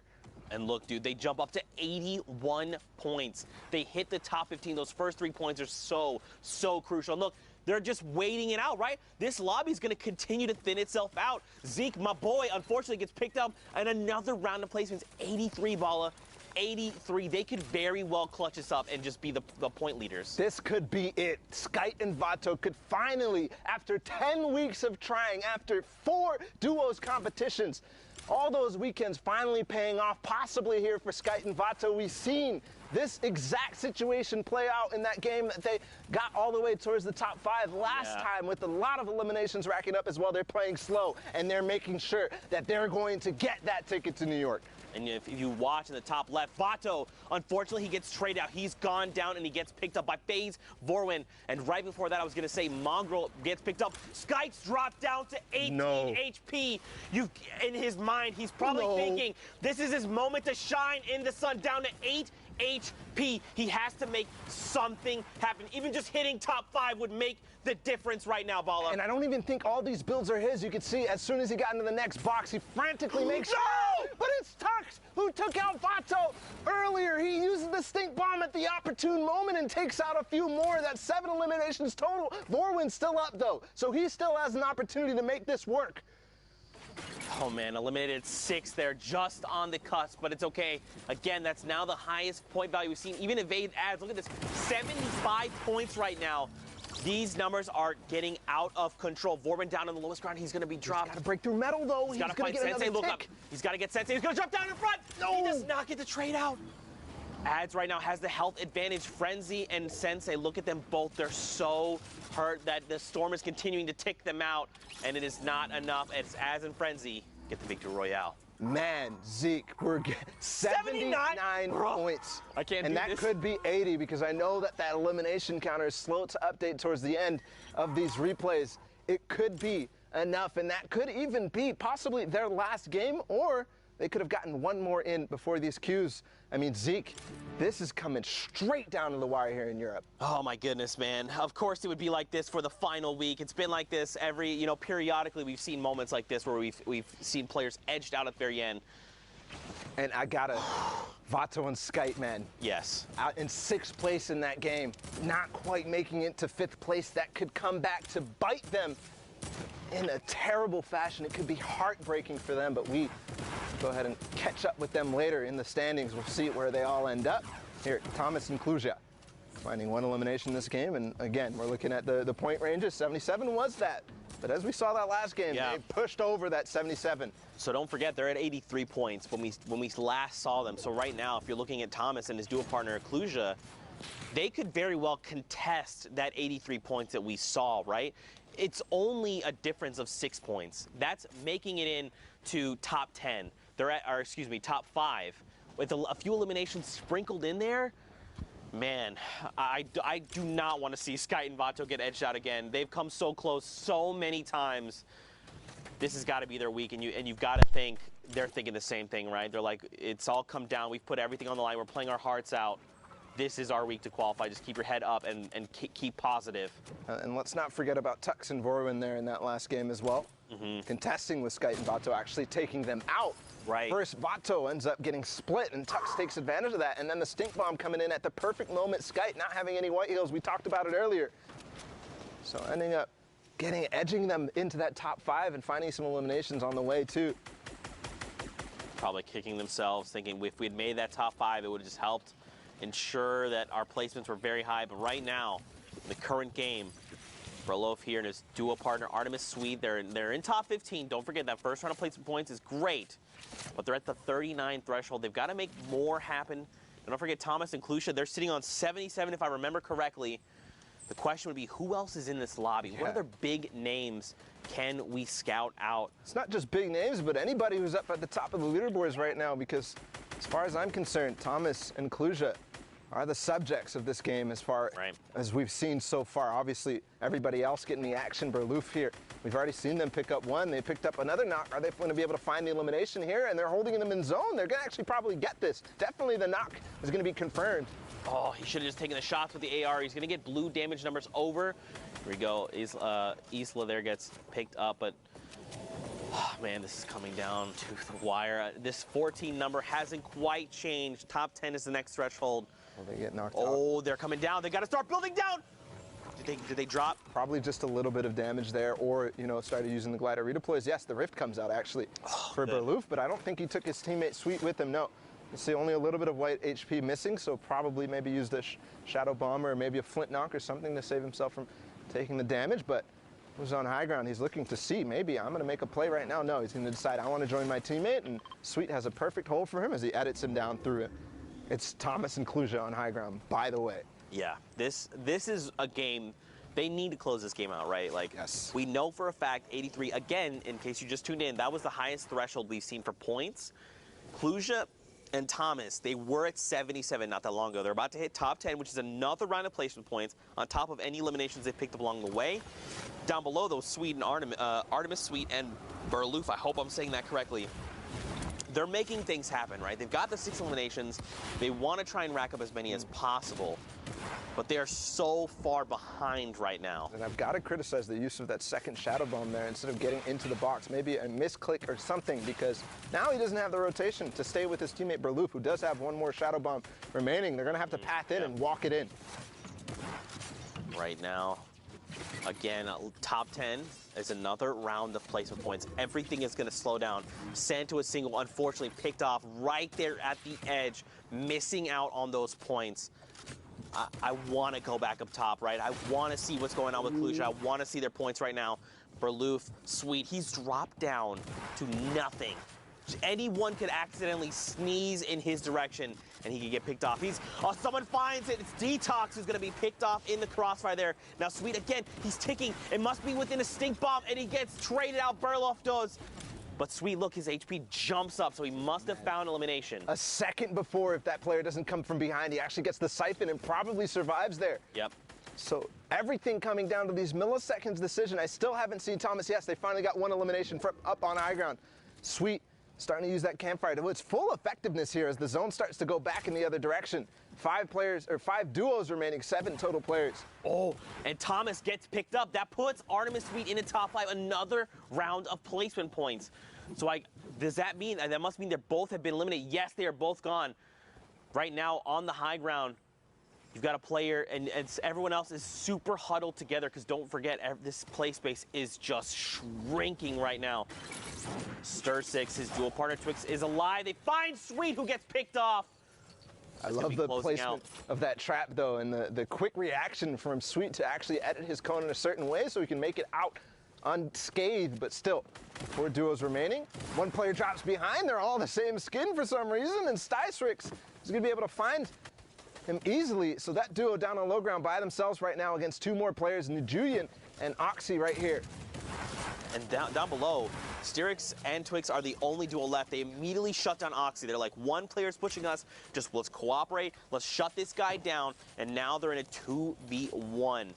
And look, dude, they jump up to 81 points. They hit the top 15. Those first 3 points are so crucial. And look, they're just waiting it out, right? This lobby's going to continue to thin itself out. Zeke, my boy, unfortunately gets picked up in another round of placements. 83, Bala. 83. They could very well clutch this up and just be the point leaders. This could be it. Skite and Vato could finally, after 10 weeks of trying, after 4 duos competitions, all those weekends finally paying off, possibly here for Skite and Vato. We've seen this exact situation play out in that game that they got all the way towards the top 5 last time, with a lot of eliminations racking up as well. They're playing slow, and they're making sure that they're going to get that ticket to New York. And if you watch in the top left, Vato, unfortunately, he gets traded out. He's gone down, and he gets picked up by FaZe Vorwin. And right before that, I was going to say Mongrel gets picked up. Skite's dropped down to 18 HP. In his mind, he's probably thinking, this is his moment to shine in the sun, down to 8 HP. He has to make something happen. Even just hitting top 5 would make the difference right now, Bala. And I don't even think all these builds are his. You can see as soon as he got into the next box, he frantically makes... No! But it's Tux who took out Vato earlier. He uses the stink bomb at the opportune moment and takes out a few more. That's 7 eliminations total. Vorwin's still up, though, so he still has an opportunity to make this work. Oh, man, eliminated 6 there, just on the cusp, but it's okay. Again, that's now the highest point value we've seen. Even evade adds, look at this, 75 points right now. These numbers are getting out of control. Vorwin down on the lowest ground. He's going to be dropped. He's got to break through metal, though. He's got to find Sensei. Look up. He's got to get Sensei. He's going to jump down in front. No. He does not get the trade out. Ads right now has the health advantage. Frenzy and Sensei, look at them both. They're so hurt that the storm is continuing to tick them out, and it is not enough. It's Ads and Frenzy get the victory royale. Man, Zeke, we're getting 79 points. I can't do this. And that could be 80, because I know that elimination counter is slow to update towards the end of these replays. It could be enough, and that could even be possibly their last game, or they could have gotten one more in before these queues. I mean, Zeke, this is coming straight down to the wire here in Europe. Oh my goodness, man. Of course it would be like this for the final week. It's been like this every, periodically we've seen moments like this where we've seen players edged out at the very end. And I gotta, Vato and Skite, man. Yes. Out in 6th place in that game, not quite making it to 5th place. That could come back to bite them in a terrible fashion. It could be heartbreaking for them, but we go ahead and catch up with them later in the standings. We'll see where they all end up. Here, Thomas and Kluja finding 1 elimination in this game, and again, we're looking at the point ranges. 77 was that, but as we saw that last game, they pushed over that 77. So don't forget, they're at 83 points when we last saw them. So right now, if you're looking at Thomas and his duo partner Kluja, they could very well contest that 83 points that we saw, right? It's only a difference of 6 points. That's making it into top 10. They're at, or excuse me, top 5. With a few eliminations sprinkled in there, man, I do not want to see Skite and Vato get edged out again. They've come so close so many times. This has got to be their week, and you've got to think they're thinking the same thing, right? They're like, it's all come down. We've put everything on the line. We're playing our hearts out. This is our week to qualify. Just keep your head up and keep positive. And let's not forget about Tux and Vorwin there in that last game as well. Contesting with Skite and Vato, actually taking them out. Right. First, Vato ends up getting split, and Tux takes advantage of that. And then the stink bomb coming in at the perfect moment. Skite not having any white heels. We talked about it earlier. So ending up edging them into that top 5 and finding some eliminations on the way, too. Probably kicking themselves, thinking if we had made that top 5, it would have just helped ensure that our placements were very high. But right now, the current game, Brolof here and his duo partner Artemis Swede, they're in top 15. Don't forget that first round of placement points is great, but they're at the 39 threshold. They've got to make more happen. And don't forget Thomas and Kluja, they're sitting on 77 if I remember correctly. The question would be, who else is in this lobby? What other big names can we scout out? It's not just big names, but anybody who's up at the top of the leaderboards right now, because as far as I'm concerned, Thomas and Kluja are the subjects of this game as far as we've seen so far. Obviously, everybody else getting the action. Berloof here, we've already seen them pick up 1. They picked up another knock. Are they going to be able to find the elimination here? And they're holding them in zone. They're going to actually probably get this. Definitely the knock is going to be confirmed. Oh, he should have just taken the shots with the AR. He's going to get blue damage numbers over. Here we go. Isla there gets picked up, but Oh, man, this is coming down to the wire. This 14 number hasn't quite changed. Top 10 is the next threshold. Well, they get knocked out. Oh, they're coming down. They got to start building down. Did they drop? Probably just a little bit of damage there, or, you know, started using the glider redeploys. Yes, the rift comes out, actually, for Berloof, but I don't think he took his teammate Sweet with him, no. You see only a little bit of white HP missing, so probably maybe used a Shadow Bomber or maybe a Flint Knock or something to save himself from taking the damage, but was on high ground. He's looking to see, maybe I'm going to make a play right now. No, he's going to decide, I want to join my teammate, and Sweet has a perfect hold for him as he edits him down through it. It's Thomas and Kluja on high ground, by the way. Yeah, this is a game, they need to close this game out, right? Like, yes. We know for a fact, 83, again, in case you just tuned in, that was the highest threshold we've seen for points. Kluja and Thomas, they were at 77 not that long ago. They're about to hit top 10, which is another round of placement points on top of any eliminations they picked up along the way. Down below, though, Sweet and Artemis, Sweet, and Berloof, I hope I'm saying that correctly. They're making things happen, right? They've got the 6 eliminations. They want to try and rack up as many as possible, but they are so far behind right now. And I've got to criticize the use of that second Shadow Bomb there instead of getting into the box. Maybe a misclick or something, because now he doesn't have the rotation to stay with his teammate Berloof, who does have one more Shadow Bomb remaining. They're going to have to path in and walk it in. Right now, again, top 10 is another round of placement points. Everything is going to slow down. Santo is single, unfortunately picked off right there at the edge, missing out on those points. I want to go back up top, right? I want to see what's going on with Kluja. I want to see their points right now. Berloof, Sweet, he's dropped down to nothing. Anyone could accidentally sneeze in his direction and he could get picked off. Someone finds it. It's Detox who's going to be picked off in the crossfire there. Now Sweet, again, he's ticking. It must be within a stink bomb, and he gets traded out. Berloof does. But Sweet, look, his HP jumps up, so he must have found elimination. A second before, if that player doesn't come from behind, he actually gets the siphon and probably survives there. Yep. So everything coming down to these milliseconds decision. I still haven't seen Thomas. Yes, they finally got one elimination from up on high ground. Sweet starting to use that campfire to its full effectiveness here as the zone starts to go back in the other direction. 5 duos remaining, 7 total players. Oh, and Thomas gets picked up. That puts Artemis Sweet in the top 5, another round of placement points. So does that mean, that must mean they both have been eliminated? Yes, they are both gone. Right now on the high ground, you've got a player, and everyone else is super huddled together, because don't forget, this play space is just shrinking right now. Stir6, his dual partner Twix, is alive. They find Sweet, who gets picked off. I love the placement of that trap, though, and the quick reaction from Sweet to actually edit his cone in a certain way so he can make it out unscathed, but still, 4 duos remaining. 1 player drops behind. They're all the same skin for some reason, and Sty6 is going to be able to find him easily. So that duo down on low ground by themselves right now against 2 more players, Julian and Oxy right here. And down below, Styrix and Twix are the only duo left. They immediately shut down Oxy. They're like, 1 player's pushing us, just let's cooperate, let's shut this guy down, and now they're in a 2v1.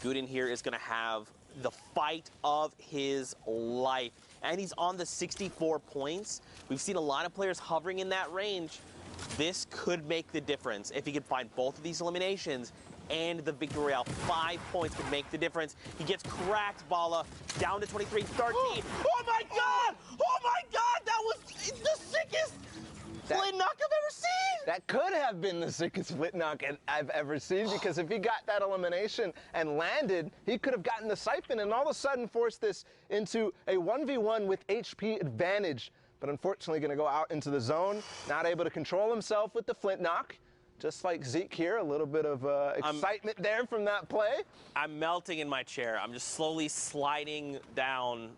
Gooden here is going to have the fight of his life, and he's on the 64 points. We've seen a lot of players hovering in that range. This could make the difference if he can find both of these eliminations and the victory royale. 5 points could make the difference. He gets cracked, Bala, down to 23-13. Oh my God! Oh my God! That was the sickest split knock I've ever seen! That could have been the sickest split knock I've ever seen, because if he got that elimination and landed, he could have gotten the siphon and all of a sudden forced this into a 1v1 with HP advantage. But unfortunately going to go out into the zone, not able to control himself with the Flint knock. Just like Zeke here, a little bit of excitement there from that play. I'm melting in my chair. I'm just slowly sliding down.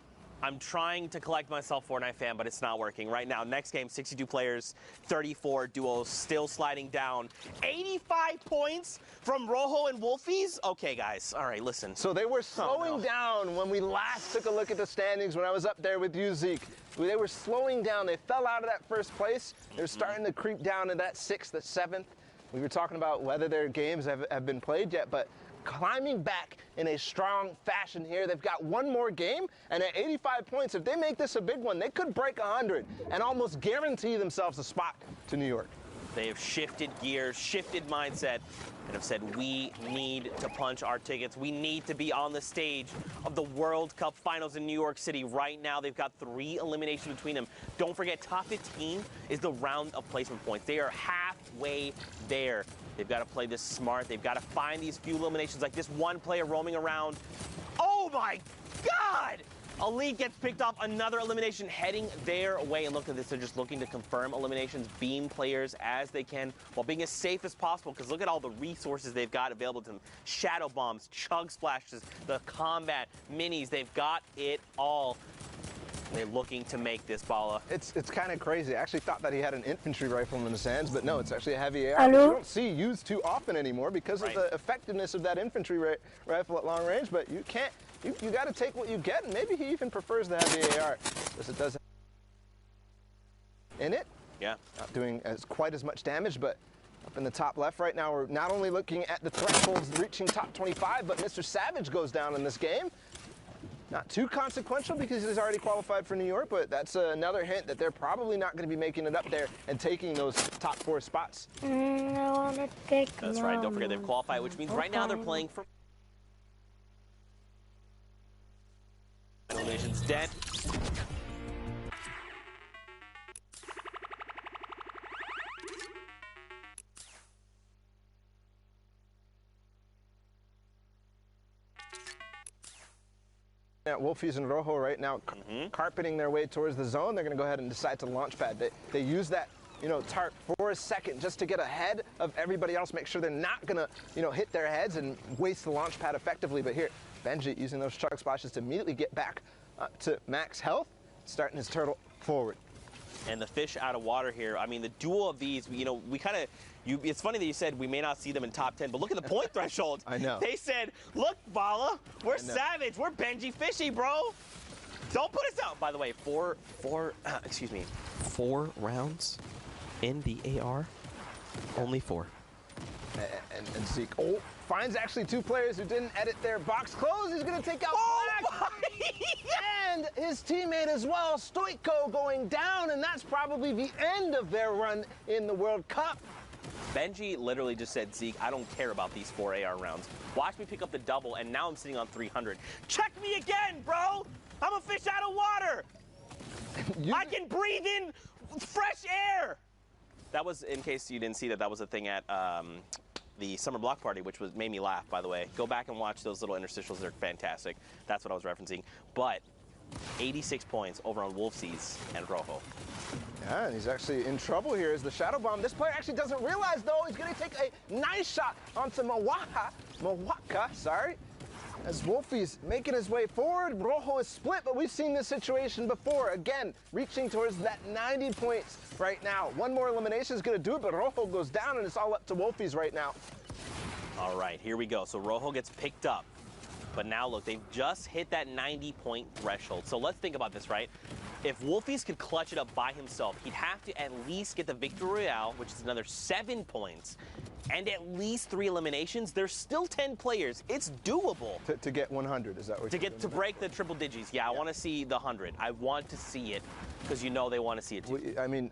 I'm trying to collect myself, Fortnite fan, but it's not working right now. Next game, 62 players, 34 duos, still sliding down. 85 points from Rojo and Wolfies? Okay, guys. All right, listen. So they were slowing down when we last took a look at the standings when I was up there with you, Zeke. They were slowing down. They fell out of that first place. They're starting to creep down to that 6th, 7th. We were talking about whether their games have been played yet, but climbing back in a strong fashion here. They've got 1 more game, and at 85 points, if they make this a big one, they could break 100 and almost guarantee themselves a spot to New York. They have shifted gears, shifted mindset, and have said, we need to punch our tickets. We need to be on the stage of the World Cup Finals in New York City right now. They've got 3 eliminations between them. Don't forget, top 15 is the round of placement points. They are halfway there. They've got to play this smart. They've got to find these few eliminations, like this one player roaming around. Oh my God! Elite gets picked off, another elimination heading their way. And look at this, they're just looking to confirm eliminations, beam players as they can while being as safe as possible, because look at all the resources they've got available to them. Shadow bombs, chug splashes, the combat, minis, they've got it all. They're looking to make this, Bala. It's kind of crazy. I actually thought that he had an infantry rifle in his hands, but no, it's actually a heavy AR, which you don't see used too often anymore because of the effectiveness of that infantry rifle at long range, but you can't. You got to take what you get, and maybe he even prefers the heavy AR because it does in it. Yeah. Not doing quite as much damage, but up in the top left right now, we're not only looking at the thresholds reaching top 25, but Mr. Savage goes down in this game. Not too consequential because he's already qualified for New York, but that's another hint that they're probably not going to be making it up there and taking those top 4 spots. I want to take That's right. Don't forget they've qualified, which means right now they're playing for eliminations dead. At Wolfies and Rojo right now, carpeting their way towards the zone. They're going to go ahead and decide to launch pad. They use that, tarp for a second just to get ahead of everybody else, make sure they're not going to, hit their heads and waste the launch pad effectively. But here, Benji using those chug splashes to immediately get back up to max health, starting his turtle forward. And the fish out of water here. I mean, the duel of these, we kind of, it's funny that you said we may not see them in top 10, but look at the point threshold. I know. They said, look, Bala, we're savage. We're Benji Fishy, bro. Don't put us out. By the way, 4 rounds in the AR. Only 4. And Zeke finds actually 2 players who didn't edit their box close. He's going to take out Black. And his teammate as well, Stoico, going down, and that's probably the end of their run in the World Cup. Benji literally just said, Zeke, I don't care about these 4 AR rounds. Watch me pick up the double, and now I'm sitting on 300. Check me again, bro! I'm a fish out of water! I can breathe in fresh air! That was, in case you didn't see that was a thing at the summer block party, which made me laugh, by the way. Go back and watch those little interstitials. They're fantastic. That's what I was referencing. But 86 points over on Wolfsies and Rojo. Yeah, and he's actually in trouble here as the Shadow Bomb. This player actually doesn't realize, though, he's going to take a nice shot onto Mawaka, sorry. As Wolfie's making his way forward, Rojo is split, but we've seen this situation before. Again, reaching towards that 90 points right now. One more elimination is going to do it, but Rojo goes down, and it's all up to Wolfie's right now. All right, here we go. So Rojo gets picked up. But now, look, they've just hit that 90-point threshold. So let's think about this, right? If Wolfies could clutch it up by himself, he'd have to at least get the Victory Royale, which is another 7 points, and at least 3 eliminations. There's still 10 players. It's doable. To get 100, is that what you're to break the triple digits. Yeah, I want to see the 100. I want to see it because they want to see it too. I mean,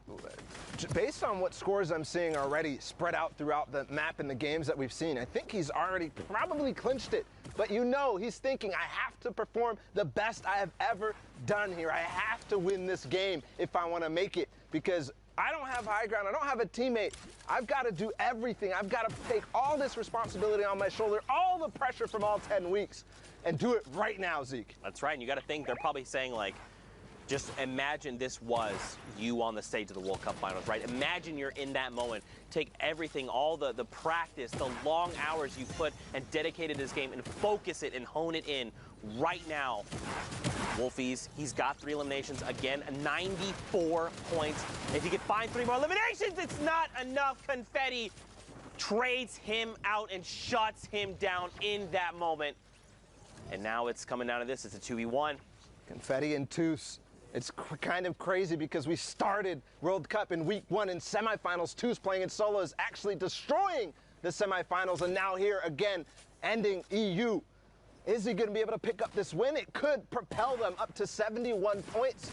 based on what scores I'm seeing already spread out throughout the map and the games that we've seen, I think he's already probably clinched it. But he's thinking, I have to perform the best I have ever done here. I have to win this game if I want to make it, because I don't have high ground. I don't have a teammate. I've got to do everything. I've got to take all this responsibility on my shoulder, all the pressure from all 10 weeks, and do it right now, Zeke. That's right. And you got to think they're probably saying, like, just imagine this was you on the stage of the World Cup Finals, right? Imagine you're in that moment. Take everything, all the practice, the long hours you put and dedicated to this game, and focus it and hone it in right now. Wolfies, he's got 3 eliminations. Again, 94 points. If he could find 3 more eliminations, it's not enough. Confetti trades him out and shuts him down in that moment. And now it's coming down to this. It's a 2v1. Confetti and Toos. It's kind of crazy because we started World Cup in week 1 in semifinals. Toos playing in solos, actually destroying the semifinals, and now here again, ending EU. Is he going to be able to pick up this win? It could propel them up to 71 points.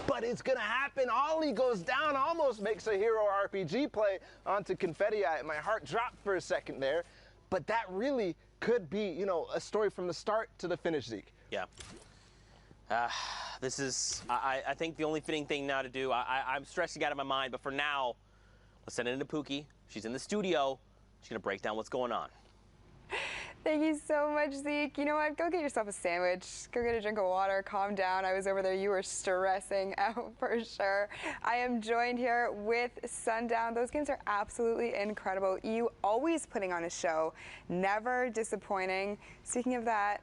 but it's gonna happen. Ollie goes down, almost makes a hero RPG play onto Confetti. My heart dropped for a second there, but that really could be, you know, a story from the start to the finish, Zeke. Yeah. This is, I think, the only fitting thing now to do. I'm stressing out of my mind, but for now, let's send it into Pookie. She's in the studio. She's going to break down what's going on. Thank you so much, Zeke. You know what? Go get yourself a sandwich. Go get a drink of water. Calm down. I was over there. You were stressing out for sure. I am joined here with Sundown. Those games are absolutely incredible. You always putting on a show, never disappointing. Speaking of that,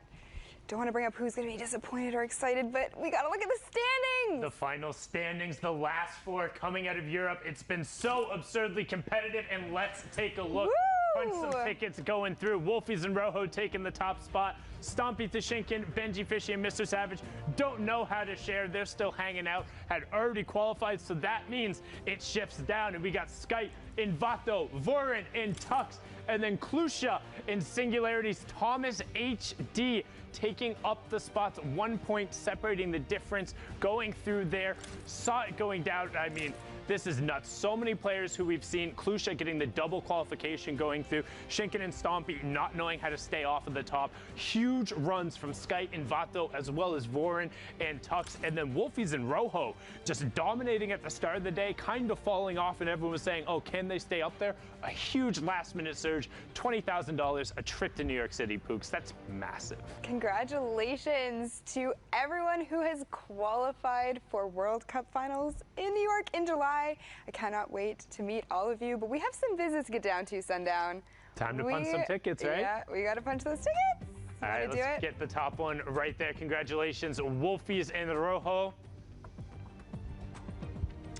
don't want to bring up who's going to be disappointed or excited, but we got to look at the standings. The final standings, the last four coming out of Europe. It's been so absurdly competitive, and let's take a look. Woo! Punch some tickets going through. Wolfies and Rojo taking the top spot. Stompy Tashinkin, Benji Fishy, and Mr. Savage don't know how to share. They're still hanging out. Had already qualified, so that means it shifts down. And we got Skype, Invato, Vorin, and Tux, and then Klusha in Singularities. Thomas HD taking up the spots, 1 point separating the difference, going through there. Saw it going down. I mean, this is nuts. So many players who we've seen. Klusha getting the double qualification going through. Shinken and Stompy not knowing how to stay off of the top. Huge runs from Skype and Vato, as well as Vorin and Tux. And then Wolfies and Rojo just dominating at the start of the day, kind of falling off, and everyone was saying, oh, can they stay up there? A huge last-minute surge, $20,000, a trip to New York City, Pooks. That's massive. Congratulations to everyone who has qualified for World Cup finals in New York in July. I cannot wait to meet all of you, but we have some visits to get down to, Sundown. Time to punch some tickets, right? Yeah, we got to punch those tickets. All right, let's get the top one right there. Congratulations, Wolfies and Rojo.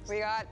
We got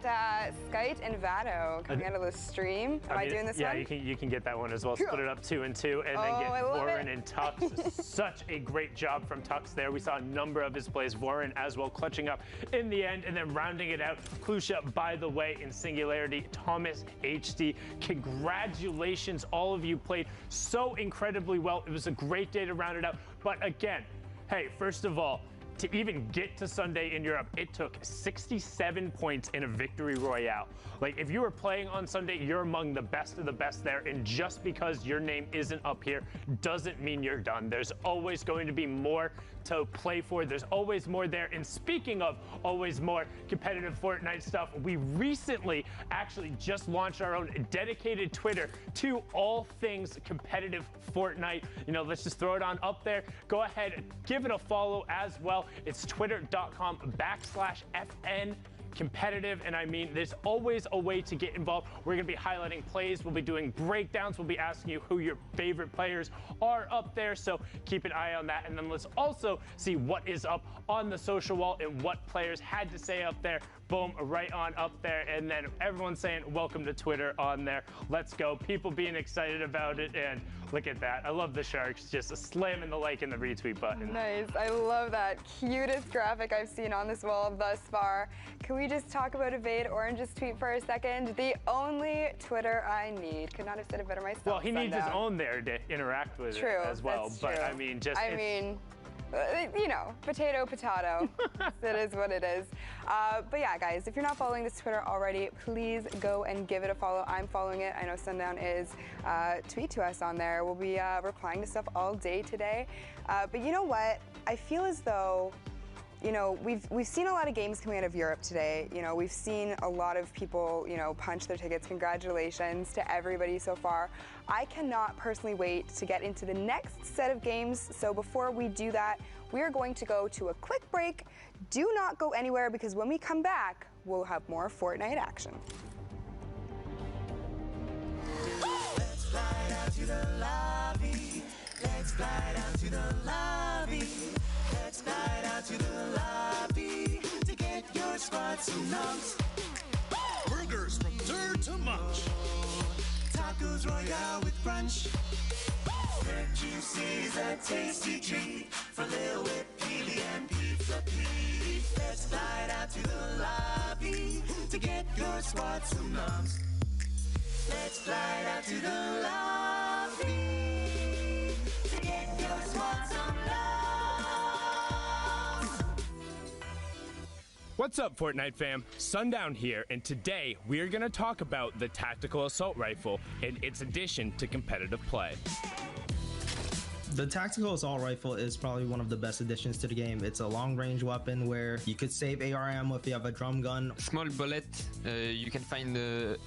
Skype and Vado coming out of the stream. Am I doing this one? Yeah, you can get that one as well. Split it up 2 and 2, and then get Vorin and Tux. Such a great job from Tux there. We saw a number of his plays. Vorin as well, clutching up in the end, and then rounding it out. Klusha, by the way, in Singularity. Thomas HD. Congratulations, all of you played so incredibly well. It was a great day to round it out. But again, hey, first of all, to even get to Sunday in Europe, it took 67 points in a victory royale. Like, if you were playing on Sunday, you're among the best of the best there, and just because your name isn't up here doesn't mean you're done. There's always going to be more to play for. There's always more there. And speaking of always more competitive Fortnite stuff, we recently actually just launched our own dedicated Twitter to all things competitive Fortnite. You know, let's just throw it on up there. Go ahead, give it a follow as well. It's twitter.com/FN competitive, and I mean, there's always a way to get involved. We're going to be highlighting plays, we'll be doing breakdowns, we'll be asking you who your favorite players are up there, so keep an eye on that. And then let's also see what is up on the social wall and what players had to say up there. Boom, right on up there, and then everyone saying welcome to Twitter on there. Let's go. People being excited about it, and look at that. I love the Sharks just slamming the like and the retweet button. Nice. I love that. Cutest graphic I've seen on this wall thus far. Can we just talk about Evade Orange's tweet for a second? The only Twitter I need. Could not have said it better myself. Well, he needs his own there to interact with it as well. That's but true. I mean, just you know, potato. It is what it is. But yeah, guys, if you're not following this Twitter already, please go and give it a follow. I'm following it. I know Sundown is. Tweet to us on there. We'll be replying to stuff all day today. But you know what? I feel as though, you know, we've seen a lot of games coming out of Europe today. You know, we've seen a lot of people, you know, punch their tickets. Congratulations to everybody so far. I cannot personally wait to get into the next set of games. So before we do that, we are going to go to a quick break. Do not go anywhere, because when we come back, we'll have more Fortnite action. Let's fly out to the lobby. Let's fly out to the lobby. Let's fly out to the lobby to get your spots and numbs. Burgers from dirt to munch. Tacos Royale with brunch. Red juices, a tasty treat for Lil Whip, Peely, and Pizza Pete. Let's fly out to the lobby to get your spots and numbs. Let's fly out to the lobby to get your spots and numbs. What's up, Fortnite fam? Sundown here, and today we are going to talk about the Tactical Assault Rifle and its addition to competitive play. The Tactical Assault Rifle is probably one of the best additions to the game. It's a long-range weapon where you could save AR ammo if you have a drum gun. Small bullet you can find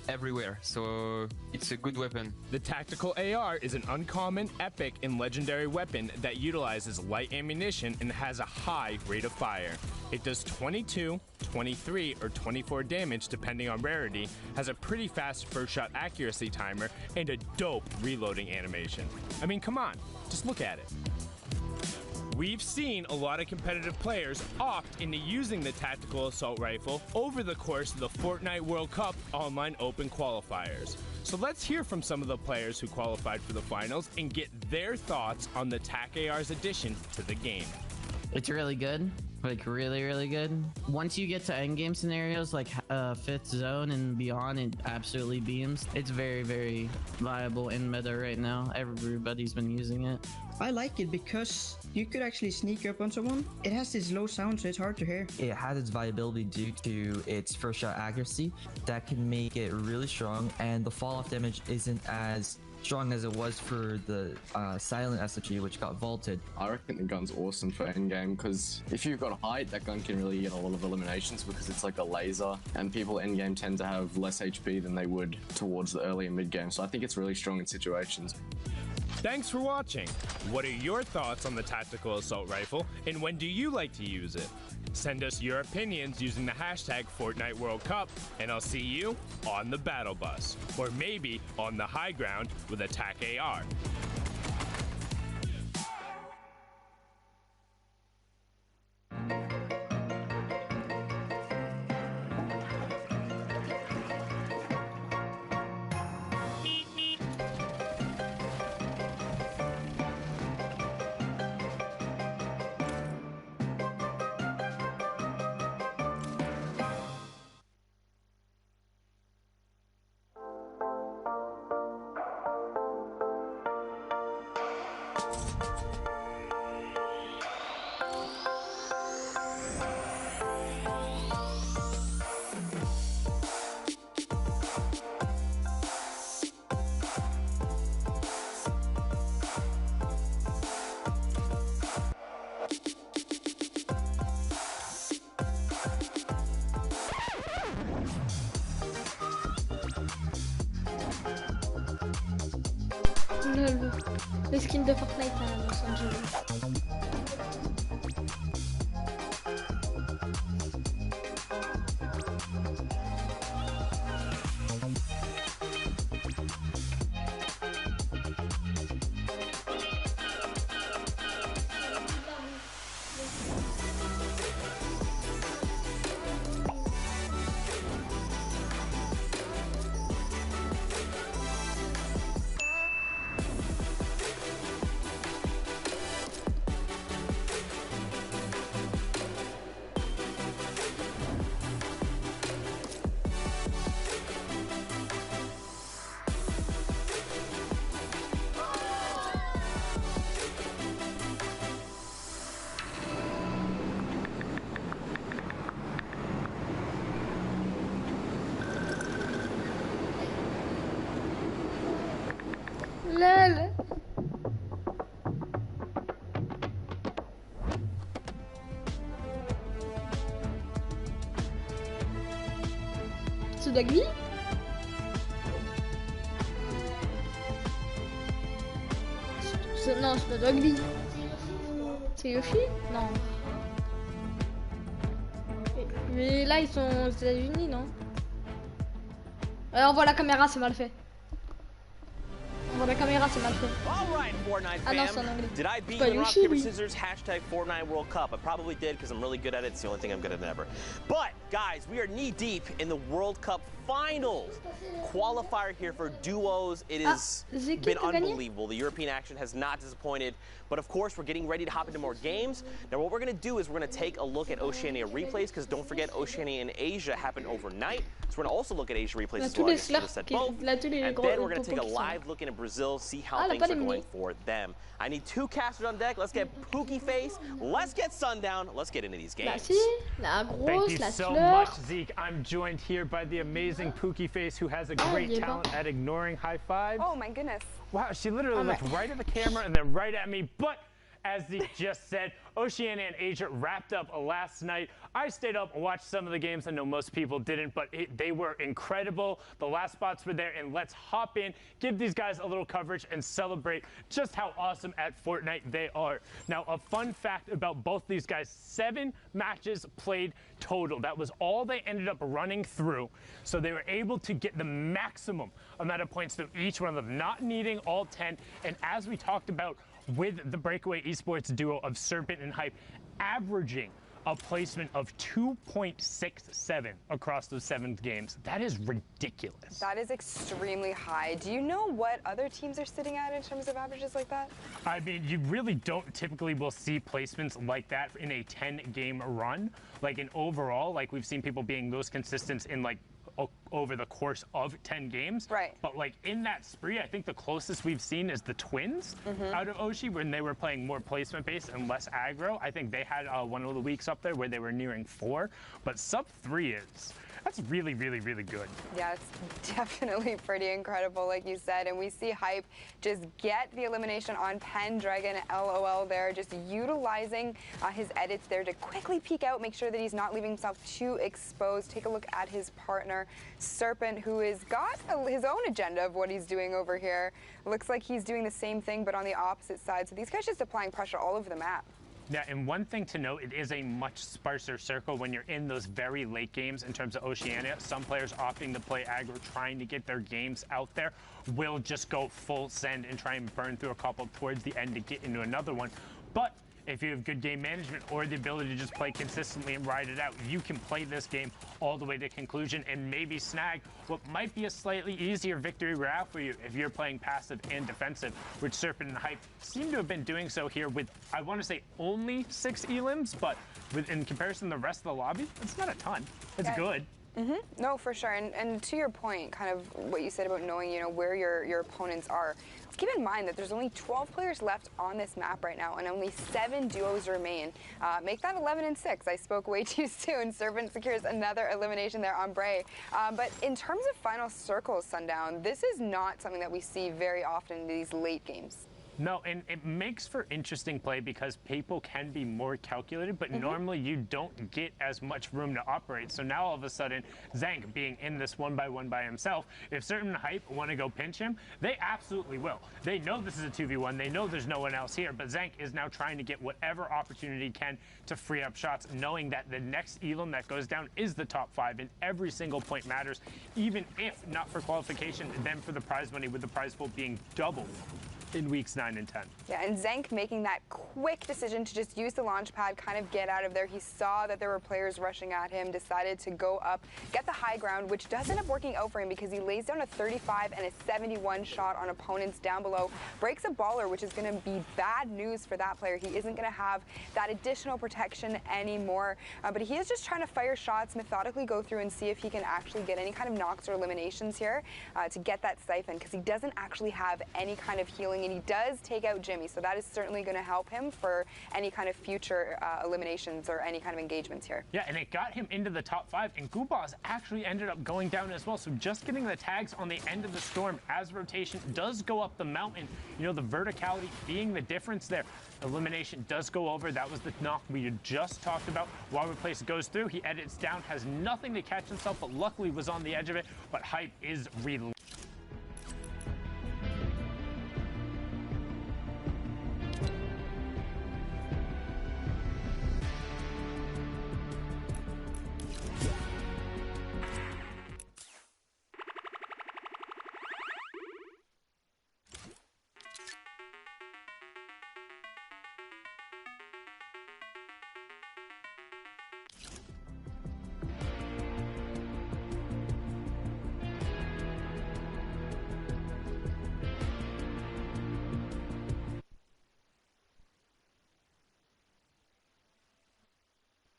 everywhere, so it's a good weapon. The Tactical AR is an uncommon, epic, and legendary weapon that utilizes light ammunition and has a high rate of fire. It does 22, 23, or 24 damage depending on rarity, has a pretty fast first shot accuracy timer, and a dope reloading animation. I mean, come on. Just look at it. We've seen a lot of competitive players opt into using the Tactical Assault Rifle over the course of the Fortnite World Cup online open qualifiers. So let's hear from some of the players who qualified for the finals and get their thoughts on the TAC AR's addition to the game. It's really good. Like really good. Once you get to endgame scenarios like 5th zone and beyond, it absolutely beams. It's very viable in meta right now. Everybody's been using it. I like it because you could actually sneak up on someone. It has this low sound, so it's hard to hear. It has its viability due to its first shot accuracy that can make it really strong, and the fall off damage isn't as strong as it was for the silent SMG, which got vaulted. I reckon the gun's awesome for endgame because if you've got height, that gun can really get a lot of eliminations because it's like a laser, and people endgame tend to have less HP than they would towards the early and mid game. So I think it's really strong in situations. Thanks for watching. What are your thoughts on the Tactical Assault Rifle, and when do you like to use it? Send us your opinions using the hashtag Fortnite World Cup, and I'll see you on the battle bus, or maybe on the high ground with a TAC AR. Le skin de Fortnite à Los Angeles. Lol. C'est Dagny? Non, c'est pas Dagny. C'est Yoshi? Non. Mais là, ils sont aux États-Unis, non? On voit la caméra, c'est mal fait. La caméra, c'est mal fait. Alright, Fortnite fam. Ah non, c'est en anglais. Did I beat you in rock, paper, scissors? Hashtag Fortnite World Cup. I probably did because I'm really good at it. It's the only thing I'm good at ever. But, guys, we are knee deep in the World Cup finals. Qualifier here for duos. It has been unbelievable. The European action has not disappointed. But, of course, we're getting ready to hop into more games. Now, what we're going to do is we're going to take a look at Oceania replays because don't forget, Oceania and Asia happened overnight. So we're going to also look at Asia replays as well. And then we're going to take a live look into Brazil. Brazil, see how things are going for them. I need 2 casters on deck. Let's get Pookie Face. Let's get Sundown. Let's get into these games. Thank you so much, Zeke. I'm joined here by the amazing Pookie Face, who has a great talent at ignoring high fives. Oh my goodness. Wow, she literally looked right at the camera and then right at me. But as Zeke just said, Oceania and Asia wrapped up last night. I stayed up and watched some of the games. I know most people didn't, but they were incredible. The last spots were there, and let's hop in, give these guys a little coverage, and celebrate just how awesome at Fortnite they are. Now, a fun fact about both these guys, 7 matches played total. That was all they ended up running through. So they were able to get the maximum amount of points through each one of them, not needing all 10. And as we talked about with the Breakaway Esports duo of Serpent and Hype, averaging a placement of 2.67 across those 7 games. That is ridiculous. That is extremely high. Do you know what other teams are sitting at in terms of averages like that? I mean, you really don't typically will see placements like that in a 10-game run. Like in overall, like we've seen people being those consistent in like over the course of 10 games. Right. But like in that spree, I think the closest we've seen is the Twins out of Oshi when they were playing more placement based and less aggro. I think they had one of the weeks up there where they were nearing 4, but sub 3 that's really, really, really good. Yeah, it's definitely pretty incredible, like you said. And we see Hype just get the elimination on Pendragon, LOL there, just utilizing his edits there to quickly peek out, make sure that he's not leaving himself too exposed. Take a look at his partner, Serpent, who has got his own agenda of what he's doing over here. Looks like he's doing the same thing, but on the opposite side. So these guys just applying pressure all over the map. Yeah, and one thing to note, it is a much sparser circle when you're in those very late games in terms of Oceania. Some players opting to play aggro, trying to get their games out there, will just go full send and try and burn through a couple towards the end to get into another one. But if you have good game management or the ability to just play consistently and ride it out, you can play this game all the way to conclusion and maybe snag what might be a slightly easier victory route for you if you're playing passive and defensive, which Serpent and Hype seem to have been doing so here with, I want to say, only 6 elims, but in comparison to the rest of the lobby, it's not a ton. It's good. No, for sure. And to your point, kind of what you said about knowing, where your opponents are. Keep in mind that there's only 12 players left on this map right now, and only 7 duos remain. Make that 11 and 6. I spoke way too soon. Serpent secures another elimination there on Bray. But in terms of final circles, Sundown, this is not something that we see very often in these late games. No, and it makes for interesting play because people can be more calculated, but normally you don't get as much room to operate. So now all of a sudden, Zank being in this 1-by-1 by himself, if certain Hype want to go pinch him, they absolutely will. They know this is a 2v1. They know there's no one else here, but Zank is now trying to get whatever opportunity he can to free up shots, knowing that the next elim that goes down is the top 5, and every single point matters, even if not for qualification, then for the prize money, with the prize pool being doubled in weeks 9 and 10. Yeah, and Zank making that quick decision to just use the launch pad, kind of get out of there. He saw that there were players rushing at him, decided to go up, get the high ground, which does end up working out for him because he lays down a 35 and a 71 shot on opponents down below. Breaks a baller, which is going to be bad news for that player. He isn't going to have that additional protection anymore. But he is just trying to fire shots, methodically go through and see if he can actually get any kind of knocks or eliminations here to get that siphon, because he doesn't actually have any kind of healing, and he does take out Jimmy, so that is certainly going to help him for any kind of future eliminations or any kind of engagements here. Yeah, and it got him into the top 5, and Goobaz actually ended up going down as well, so just getting the tags on the end of the storm as rotation does go up the mountain, the verticality being the difference there. Elimination does go over. That was the knock we had just talked about. While Replace goes through, he edits down, has nothing to catch himself, but luckily was on the edge of it. But Hype is relentless